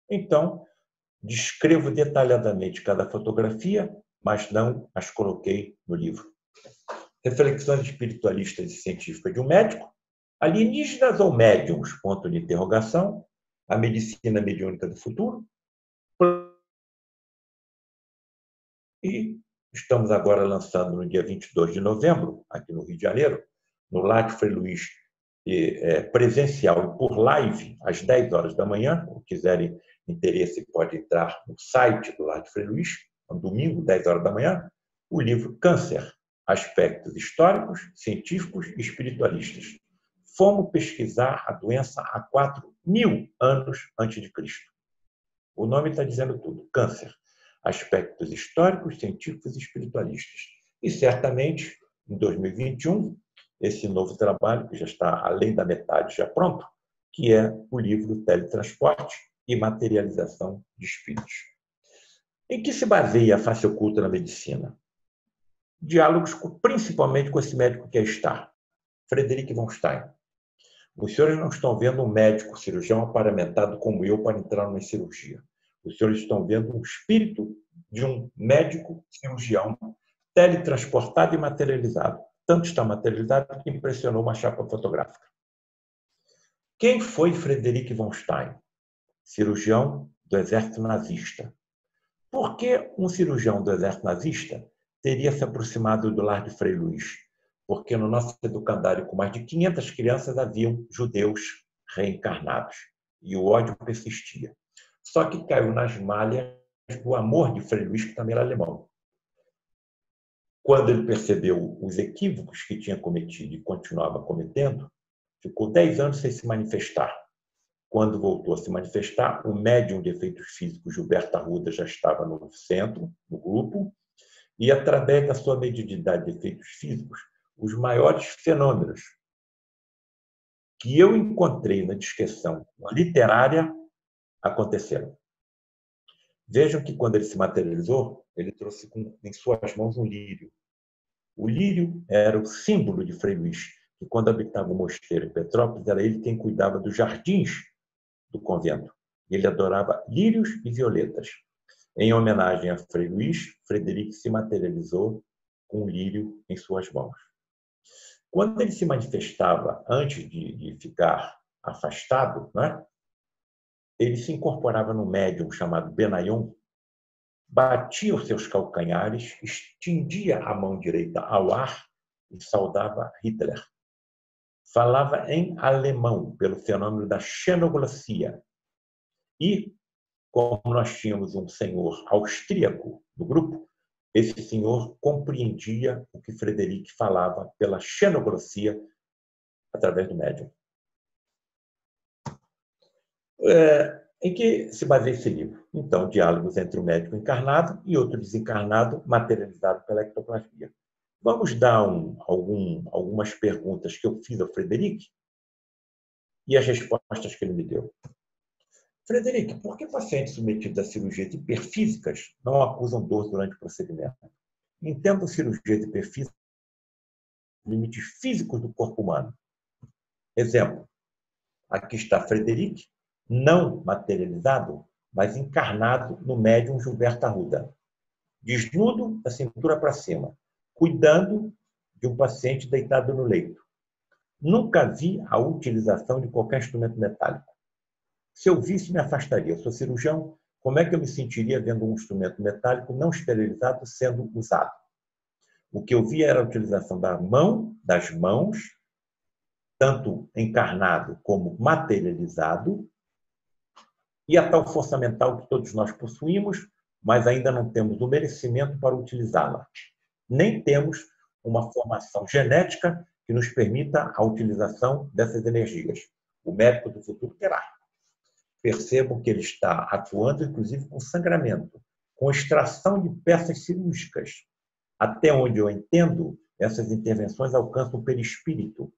Então, descrevo detalhadamente cada fotografia, mas não as coloquei no livro. Reflexões espiritualistas e científicas de um médico, alienígenas ou médiums, ponto de interrogação, a medicina mediúnica do futuro. E estamos agora lançando no dia 22 de novembro, aqui no Rio de Janeiro, no Lar de Frei Luís, presencial e por live, às 10 horas da manhã. Se quiserem interesse, pode entrar no site do Lar de Frei Luís, no domingo, 10 horas da manhã, o livro Câncer, Aspectos Históricos, Científicos e Espiritualistas. Fomos pesquisar a doença há 4.000 anos antes de Cristo. O nome está dizendo tudo. Câncer, Aspectos Históricos, Científicos e Espiritualistas. E, certamente, em 2021, esse novo trabalho, que já está além da metade já pronto, que é o livro Teletransporte e Materialização de Espíritos. Em que se baseia a face oculta na medicina? Diálogos principalmente com esse médico que é Starr, Frederic von Stein. Os senhores não estão vendo um médico cirurgião aparamentado como eu para entrar numa cirurgia. Os senhores estão vendo um espírito de um médico cirurgião teletransportado e materializado. Tanto está materializado que impressionou uma chapa fotográfica. Quem foi Frederic von Stein? Cirurgião do exército nazista. Por que um cirurgião do exército nazista teria se aproximado do lar de Frei Luís? Porque no nosso educandário, com mais de 500 crianças, haviam judeus reencarnados. E o ódio persistia. Só que caiu nas malhas do amor de Frei Luís, que também era alemão. Quando ele percebeu os equívocos que tinha cometido e continuava cometendo, ficou 10 anos sem se manifestar. Quando voltou a se manifestar, o médium de efeitos físicos Gilberto Arruda já estava no centro, no grupo, e através da sua mediunidade de efeitos físicos, os maiores fenômenos que eu encontrei na descrição literária aconteceram. Vejam que quando ele se materializou, ele trouxe em suas mãos um lírio. O lírio era o símbolo de Frei Luís, que quando habitava o mosteiro em Petrópolis, era ele quem cuidava dos jardins do convento. Ele adorava lírios e violetas. Em homenagem a Frei Luís, Frederico se materializou com um lírio em suas mãos. Quando ele se manifestava antes de ficar afastado, né, ele se incorporava no médium chamado Benayon, batia os seus calcanhares, estendia a mão direita ao ar e saudava Hitler. Falava em alemão, pelo fenômeno da xenoglossia. E, como nós tínhamos um senhor austríaco no grupo, esse senhor compreendia o que Frederico falava pela xenoglossia através do médium. Em que se baseia esse livro? Então, diálogos entre o médico encarnado e outro desencarnado materializado pela ectoplasmia. Vamos dar algumas perguntas que eu fiz ao Frederico e as respostas que ele me deu. Frederico, por que pacientes submetidos a cirurgias hiperfísicas não acusam dor durante o procedimento? Entendo cirurgias hiperfísicas limites físicos do corpo humano. Exemplo, aqui está Frederico, não materializado, mas encarnado no médium Gilberto Arruda, desnudo da cintura para cima, cuidando de um paciente deitado no leito. Nunca vi a utilização de qualquer instrumento metálico. Se eu visse, me afastaria. Eu sou cirurgião, como é que eu me sentiria vendo um instrumento metálico não esterilizado sendo usado? O que eu vi era a utilização das mãos, tanto encarnado como materializado, e a tal força mental que todos nós possuímos, mas ainda não temos o merecimento para utilizá-la. Nem temos uma formação genética que nos permita a utilização dessas energias. O médico do futuro terá. Percebo que ele está atuando, inclusive, com sangramento, com extração de peças cirúrgicas. Até onde eu entendo, essas intervenções alcançam o perispírito.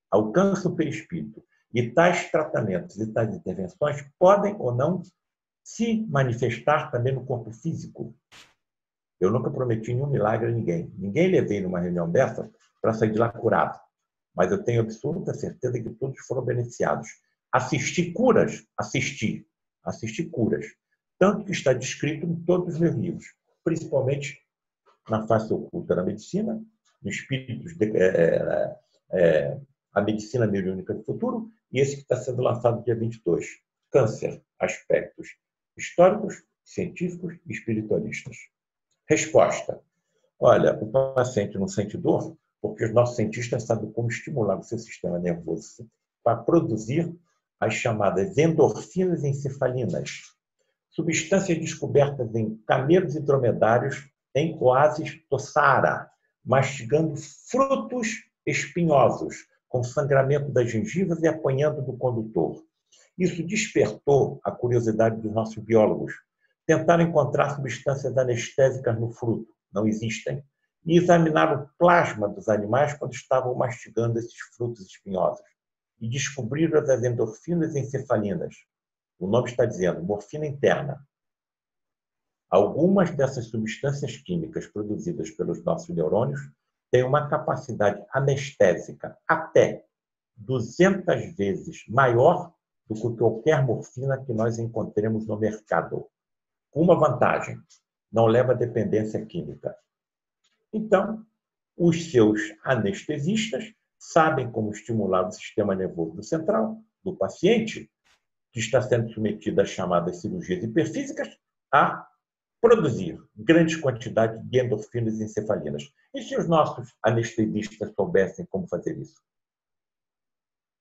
Alcançam o perispírito. E tais tratamentos e tais intervenções podem ou não se manifestar também no corpo físico. Eu nunca prometi nenhum milagre a ninguém. Ninguém levei numa reunião dessa para sair de lá curado. Mas eu tenho absoluta certeza que todos foram beneficiados. Assisti curas, assisti curas. Tanto que está descrito em todos os meus livros, principalmente na face oculta da medicina, no Espíritos, a Medicina Mediúnica do Futuro, e esse que está sendo lançado dia 22, Câncer, aspectos históricos, científicos e espiritualistas. Resposta. Olha, o paciente não sente dor porque os nossos cientistas sabem como estimular o seu sistema nervoso para produzir as chamadas endorfinas encefalinas, substâncias descobertas em camelos e dromedários em oásis do Saara, mastigando frutos espinhosos, com sangramento das gengivas e apanhando do condutor. Isso despertou a curiosidade dos nossos biólogos. Tentaram encontrar substâncias anestésicas no fruto, não existem, e examinaram o plasma dos animais quando estavam mastigando esses frutos espinhosos. E descobriram as endorfinas encefalinas. O nome está dizendo, morfina interna. Algumas dessas substâncias químicas produzidas pelos nossos neurônios têm uma capacidade anestésica até 200 vezes maior do que qualquer morfina que nós encontremos no mercado. Com uma vantagem, não leva a dependência química. Então, os seus anestesistas sabem como estimular o sistema nervoso central do paciente, que está sendo submetido às chamadas cirurgias hiperfísicas, a produzir grandes quantidades de endorfinas e encefalinas. E se os nossos anestesistas soubessem como fazer isso?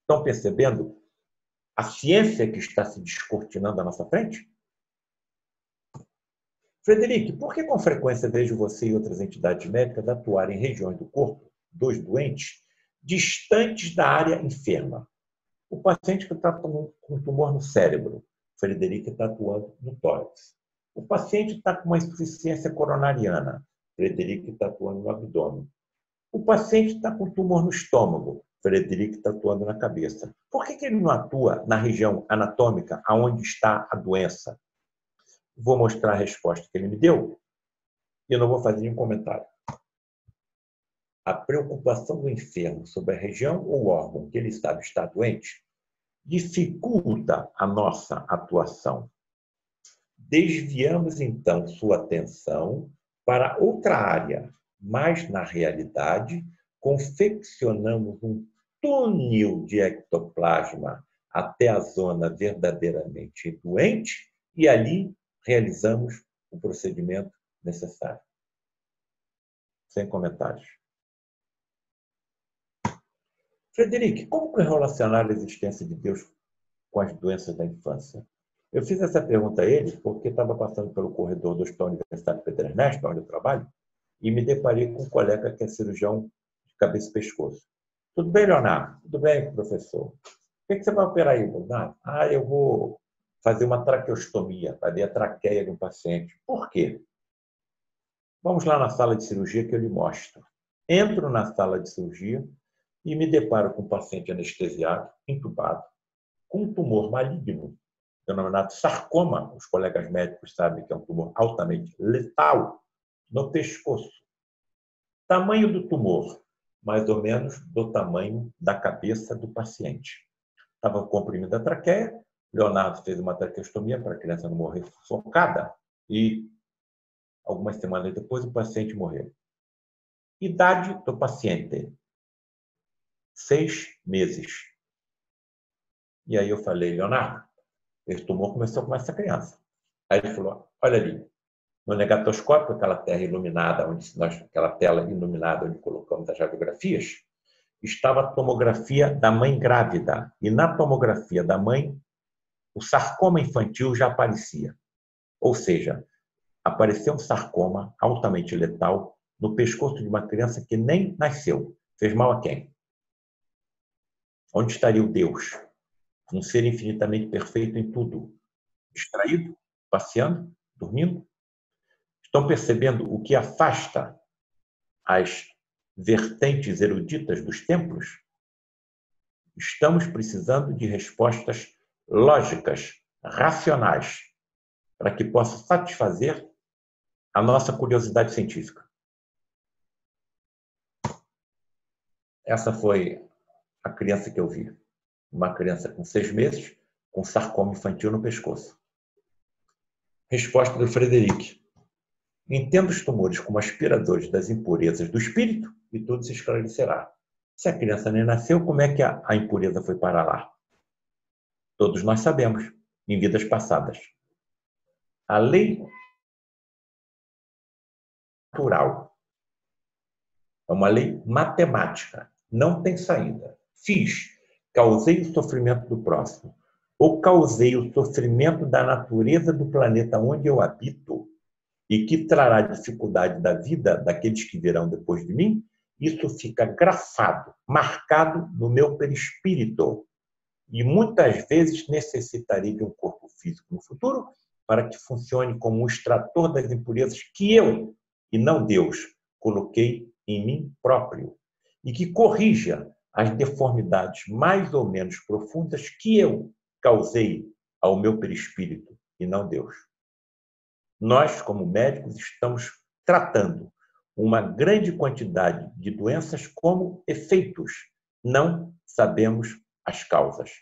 Estão percebendo a ciência que está se descortinando à nossa frente? Frederico, por que com frequência vejo você e outras entidades médicas atuarem em regiões do corpo dos doentes distantes da área enferma? O paciente que está com tumor no cérebro, Frederic está atuando no tórax. O paciente está com uma insuficiência coronariana, Frederic está atuando no abdômen. O paciente está com tumor no estômago, Frederic está atuando na cabeça. Por que ele não atua na região anatômica onde está a doença? Vou mostrar a resposta que ele me deu e eu não vou fazer nenhum comentário. A preocupação do enfermo sobre a região ou órgão que ele sabe está doente dificulta a nossa atuação. Desviamos, então, sua atenção para outra área, mas, na realidade, confeccionamos um túnel de ectoplasma até a zona verdadeiramente doente e ali realizamos o procedimento necessário. Sem comentários. Frederic, como correlacionar a existência de Deus com as doenças da infância? Eu fiz essa pergunta a ele porque estava passando pelo corredor do Hospital Universitário Pedro Ernesto, onde eu trabalho, e me deparei com um colega que é cirurgião de cabeça e pescoço. Tudo bem, Leonardo? Tudo bem, professor? O que você vai operar aí, Leonardo? Eu vou fazer uma traqueostomia, para ver a traqueia de um paciente. Por quê? Vamos lá na sala de cirurgia que eu lhe mostro. Entro na sala de cirurgia e me deparo com um paciente anestesiado, entubado, com um tumor maligno, denominado sarcoma. Os colegas médicos sabem que é um tumor altamente letal, no pescoço. Tamanho do tumor, mais ou menos do tamanho da cabeça do paciente. Estava comprimida a traqueia, Leonardo fez uma traqueostomia para a criança não morrer sufocada e algumas semanas depois o paciente morreu. Idade do paciente, 6 meses. E aí eu falei, Leonardo, esse tumor começou com essa criança. Aí ele falou, olha ali, no negatoscópio, aquela aquela tela iluminada onde colocamos as radiografias, estava a tomografia da mãe grávida. E na tomografia da mãe, o sarcoma infantil já aparecia. Ou seja, apareceu um sarcoma altamente letal no pescoço de uma criança que nem nasceu. Fez mal a quem? Onde estaria o Deus? Um ser infinitamente perfeito em tudo. Distraído? Passeando? Dormindo? Estão percebendo o que afasta as vertentes eruditas dos templos? Estamos precisando de respostas lógicas, racionais, para que possa satisfazer a nossa curiosidade científica. Essa foi a criança que eu vi. Uma criança com 6 meses, com sarcoma infantil no pescoço. Resposta do Frederic. Entenda os tumores como aspiradores das impurezas do espírito e tudo se esclarecerá. Se a criança nem nasceu, como é que a impureza foi parar lá? Todos nós sabemos, em vidas passadas. A lei natural é uma lei matemática, não tem saída. Causei o sofrimento do próximo, ou causei o sofrimento da natureza do planeta onde eu habito, e que trará dificuldade da vida daqueles que virão depois de mim, isso fica grafado, marcado no meu perispírito. E muitas vezes necessitarei de um corpo físico no futuro para que funcione como um extrator das impurezas que eu, e não Deus, coloquei em mim próprio. E que corrija as deformidades mais ou menos profundas que eu causei ao meu perispírito, e não Deus. Nós, como médicos, estamos tratando uma grande quantidade de doenças como efeitos. Não sabemos as causas.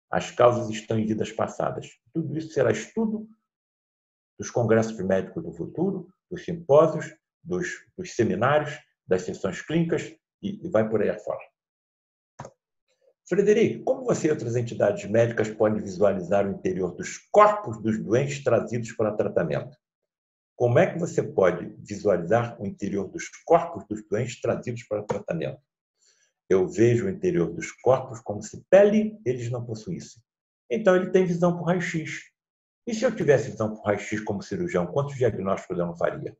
As causas estão em vidas passadas. Tudo isso será estudo dos congressos médicos do futuro, dos simpósios, dos seminários, das sessões clínicas e vai por aí afora. Frederic, como você e outras entidades médicas podem visualizar o interior dos corpos dos doentes trazidos para tratamento? Como é que você pode visualizar o interior dos corpos dos doentes trazidos para tratamento? Eu vejo o interior dos corpos como se pele eles não possuíssem. Então, ele tem visão por raio-x. E se eu tivesse visão por raio-x como cirurgião, quantos diagnósticos eu não faria?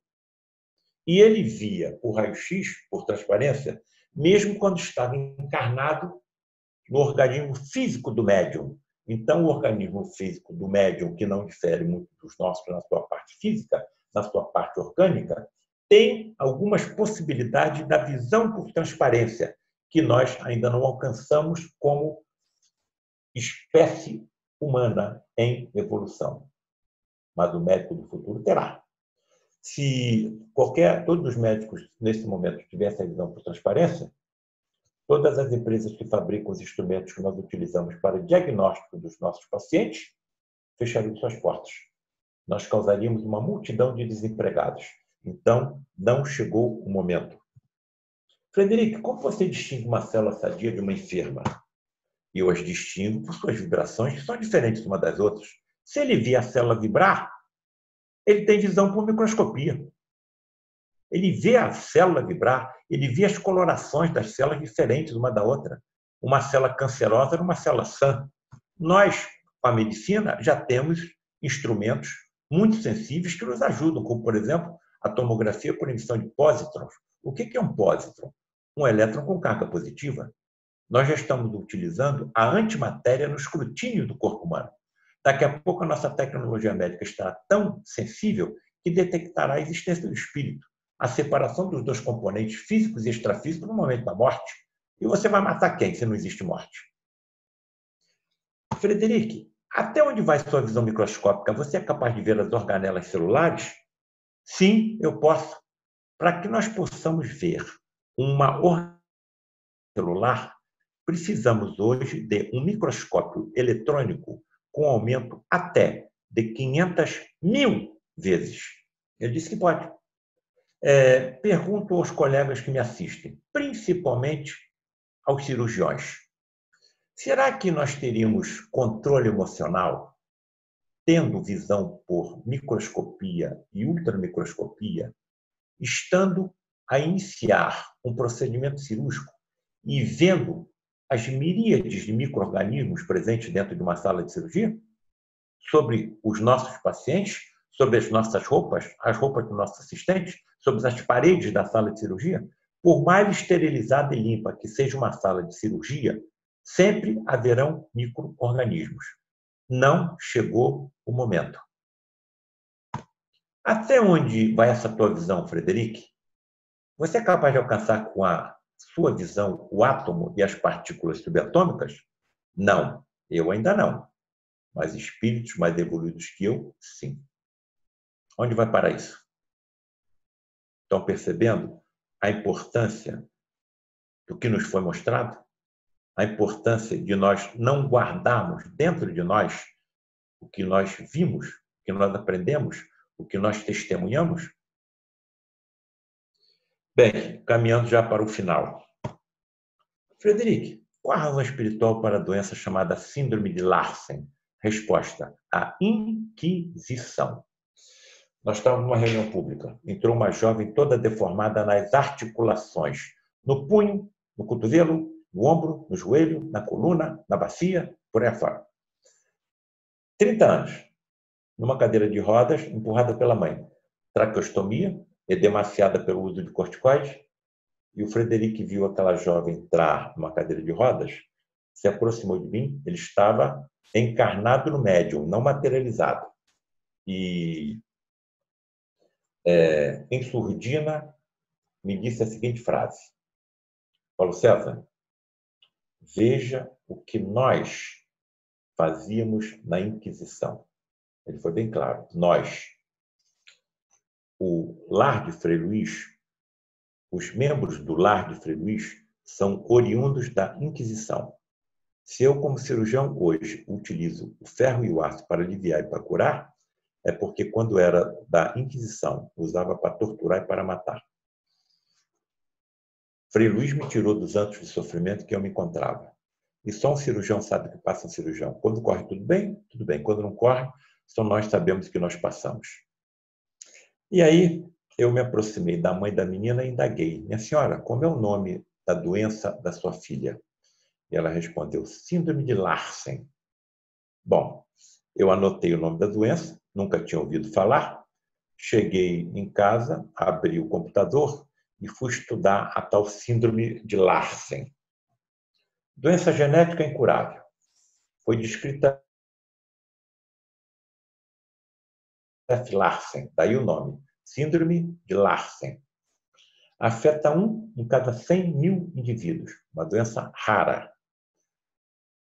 E ele via o raio-x, por transparência, mesmo quando estava encarnado no organismo físico do médium. Então, o organismo físico do médium, que não difere muito dos nossos na sua parte física, na sua parte orgânica, tem algumas possibilidades da visão por transparência, que nós ainda não alcançamos como espécie humana em evolução. Mas o médico do futuro terá. Se todos os médicos, nesse momento, tivessem a visão por transparência, todas as empresas que fabricam os instrumentos que nós utilizamos para diagnóstico dos nossos pacientes fechariam suas portas. Nós causaríamos uma multidão de desempregados. Então, não chegou o momento. Frederico, como você distingue uma célula sadia de uma enferma? Eu as distingo por suas vibrações, que são diferentes umas das outras. Se ele vê a célula vibrar, ele tem visão por microscopia. Ele vê a célula vibrar, ele vê as colorações das células diferentes uma da outra. Uma célula cancerosa era uma célula sã. Nós, com a medicina, já temos instrumentos muito sensíveis que nos ajudam, como, por exemplo, a tomografia por emissão de pósitrons. O que é um pósitron? Um elétron com carga positiva. Nós já estamos utilizando a antimatéria no escrutínio do corpo humano. Daqui a pouco a nossa tecnologia médica estará tão sensível que detectará a existência do espírito, a separação dos dois componentes físicos e extrafísicos no momento da morte. E você vai matar quem se não existe morte? Frederico, até onde vai sua visão microscópica? Você é capaz de ver as organelas celulares? Sim, eu posso. Para que nós possamos ver uma organela celular, precisamos hoje de um microscópio eletrônico com aumento até de 500.000 vezes. Ele disse que pode. Pergunto aos colegas que me assistem, principalmente aos cirurgiões. Será que nós teríamos controle emocional tendo visão por microscopia e ultramicroscopia, estando a iniciar um procedimento cirúrgico e vendo as miríades de micro-organismos presentes dentro de uma sala de cirurgia? Sobre os nossos pacientes, sobre as nossas roupas, as roupas dos nossos assistentes, sobre as paredes da sala de cirurgia? Por mais esterilizada e limpa que seja uma sala de cirurgia, sempre haverão micro-organismos. Não chegou o momento. Até onde vai essa tua visão, Frederico? Você é capaz de alcançar com a sua visão o átomo e as partículas subatômicas? Não, eu ainda não. Mas espíritos mais evoluídos que eu, sim. Onde vai parar isso? Estão percebendo a importância do que nos foi mostrado? A importância de nós não guardarmos dentro de nós o que nós vimos, o que nós aprendemos, o que nós testemunhamos? Bem, caminhando já para o final. Frederico, qual a razão espiritual para a doença chamada Síndrome de Larsen? Resposta: a Inquisição. Nós estávamos numa reunião pública. Entrou uma jovem toda deformada nas articulações, no punho, no cotovelo, no ombro, no joelho, na coluna, na bacia, por aí fora. 30 anos, numa cadeira de rodas, empurrada pela mãe. Traqueostomia, edemaciada pelo uso de corticoides. E o Frederico viu aquela jovem entrar numa cadeira de rodas, se aproximou de mim, ele estava encarnado no médium, não materializado. E, em surdina, me disse a seguinte frase: Paulo César, veja o que nós fazíamos na Inquisição. Ele foi bem claro. Nós, o lar de Frei Luís, os membros do lar de Frei Luís são oriundos da Inquisição. Se eu, como cirurgião, hoje utilizo o ferro e o aço para aliviar e para curar, é porque, quando era da Inquisição, usava para torturar e para matar. Frei Luís me tirou dos anos de sofrimento que eu me encontrava. E só um cirurgião sabe o que passa um cirurgião. Quando corre tudo bem, tudo bem. Quando não corre, só nós sabemos o que nós passamos. E aí, eu me aproximei da mãe da menina e indaguei: minha senhora, como é o nome da doença da sua filha? E ela respondeu: Síndrome de Larsen. Bom, eu anotei o nome da doença, nunca tinha ouvido falar. Cheguei em casa, abri o computador e fui estudar a tal Síndrome de Larsen. Doença genética incurável. Foi descrita F. Larsen, daí o nome, Síndrome de Larsen. Afeta 1 em cada 100 mil indivíduos, uma doença rara.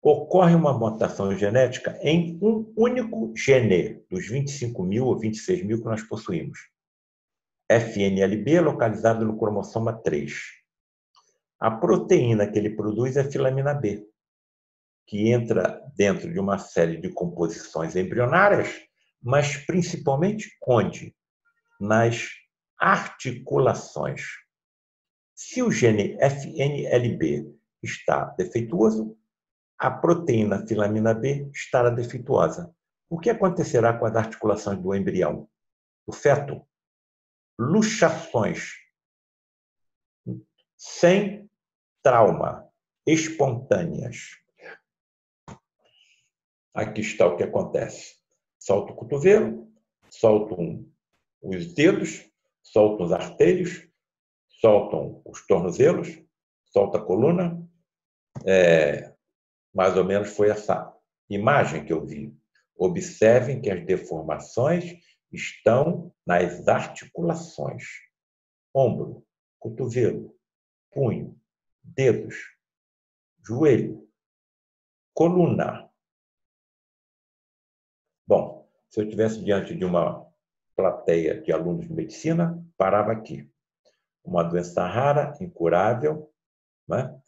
Ocorre uma mutação genética em um único gene, dos 25 mil ou 26 mil que nós possuímos. FNLB, localizado no cromossoma 3. A proteína que ele produz é filamina B, que entra dentro de uma série de composições embrionárias, mas principalmente onde? Nas articulações. Se o gene FNLB está defeituoso, a proteína filamina B estará defeituosa. O que acontecerá com as articulações do embrião, do feto? Luxações, sem trauma, espontâneas. Aqui está o que acontece. Solta o cotovelo, soltam os dedos, soltam os artérios, soltam os tornozelos, solta a coluna. Mais ou menos foi essa imagem que eu vi. Observem que as deformações estão nas articulações. Ombro, cotovelo, punho, dedos, joelho, coluna. Bom, se eu estivesse diante de uma plateia de alunos de medicina, parava aqui. Uma doença rara, incurável, né?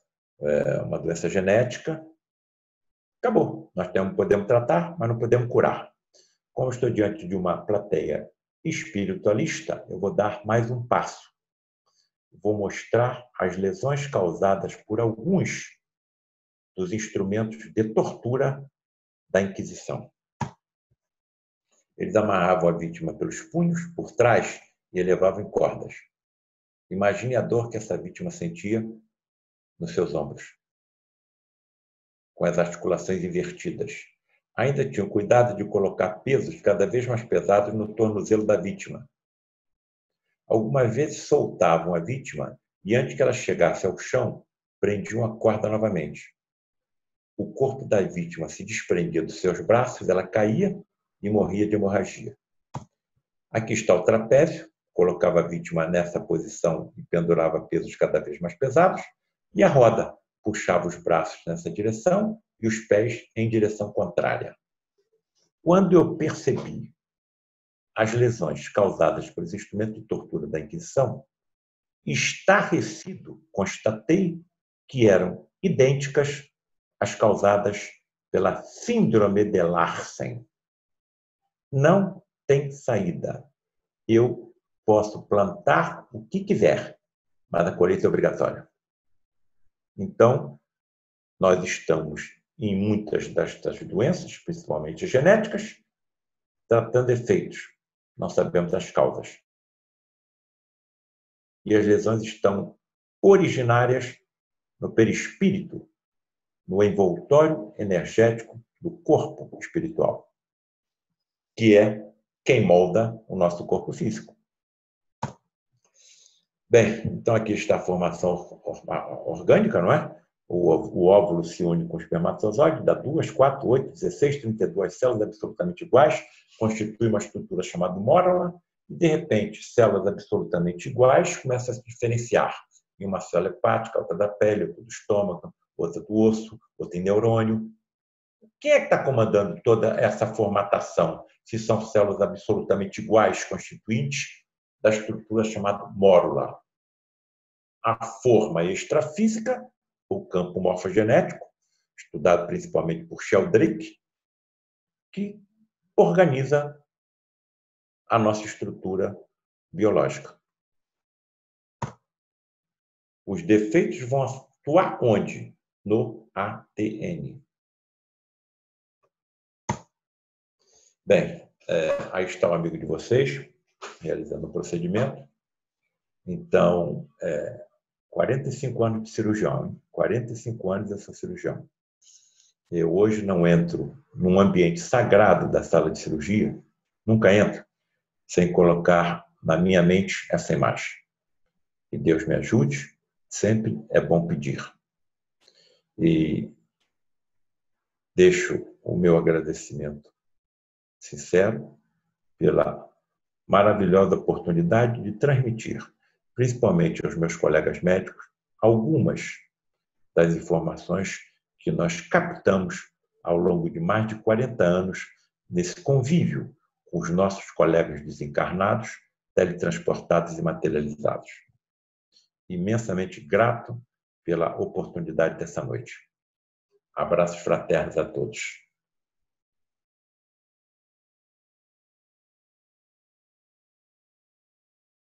Uma doença genética. Acabou. Nós podemos tratar, mas não podemos curar. Como estou diante de uma plateia espiritualista, eu vou dar mais um passo. Vou mostrar as lesões causadas por alguns dos instrumentos de tortura da Inquisição. Eles amarravam a vítima pelos punhos, por trás, e elevavam em cordas. Imagine a dor que essa vítima sentia nos seus ombros, com as articulações invertidas. Ainda tinham cuidado de colocar pesos cada vez mais pesados no tornozelo da vítima. Algumas vezes soltavam a vítima e, antes que ela chegasse ao chão, prendiam a corda novamente. O corpo da vítima se desprendia dos seus braços, ela caía e morria de hemorragia. Aqui está o trapézio, colocava a vítima nessa posição e pendurava pesos cada vez mais pesados, e a roda puxava os braços nessa direção e os pés em direção contrária. Quando eu percebi as lesões causadas pelos instrumentos de tortura da Inquisição, estarrecido, constatei que eram idênticas às causadas pela Síndrome de Larsen. Não tem saída. Eu posso plantar o que quiser, mas a colheita é obrigatória. Então, nós estamos em muitas destas doenças, principalmente genéticas, tratando efeitos. Não sabemos as causas. E as lesões estão originárias no perispírito, no envoltório energético do corpo espiritual, que é quem molda o nosso corpo físico. Bem, então aqui está a formação orgânica, não é? O óvulo se une com o espermatozoide, dá 2, 4, 8, 16, 32 células absolutamente iguais, constitui uma estrutura chamada mórula, e, de repente, células absolutamente iguais começam a se diferenciar. Em uma célula hepática, outra da pele, outra do estômago, outra do osso, outra em neurônio. Quem é que está comandando toda essa formatação? Se são células absolutamente iguais, constituintes da estrutura chamada mórula. A forma extrafísica, o campo morfogenético, estudado principalmente por Sheldrake, que organiza a nossa estrutura biológica. Os defeitos vão atuar onde? No ADN. Bem, aí está o amigo de vocês, realizando o procedimento. Então, 45 anos de cirurgião, hein? 45 anos dessa cirurgião. Eu hoje não entro num ambiente sagrado da sala de cirurgia, nunca entro, sem colocar na minha mente essa imagem. Que Deus me ajude, sempre é bom pedir. E deixo o meu agradecimento sincero pela maravilhosa oportunidade de transmitir, principalmente aos meus colegas médicos, algumas das informações que nós captamos ao longo de mais de 40 anos nesse convívio com os nossos colegas desencarnados, teletransportados e materializados. Imensamente grato pela oportunidade dessa noite. Abraços fraternos a todos.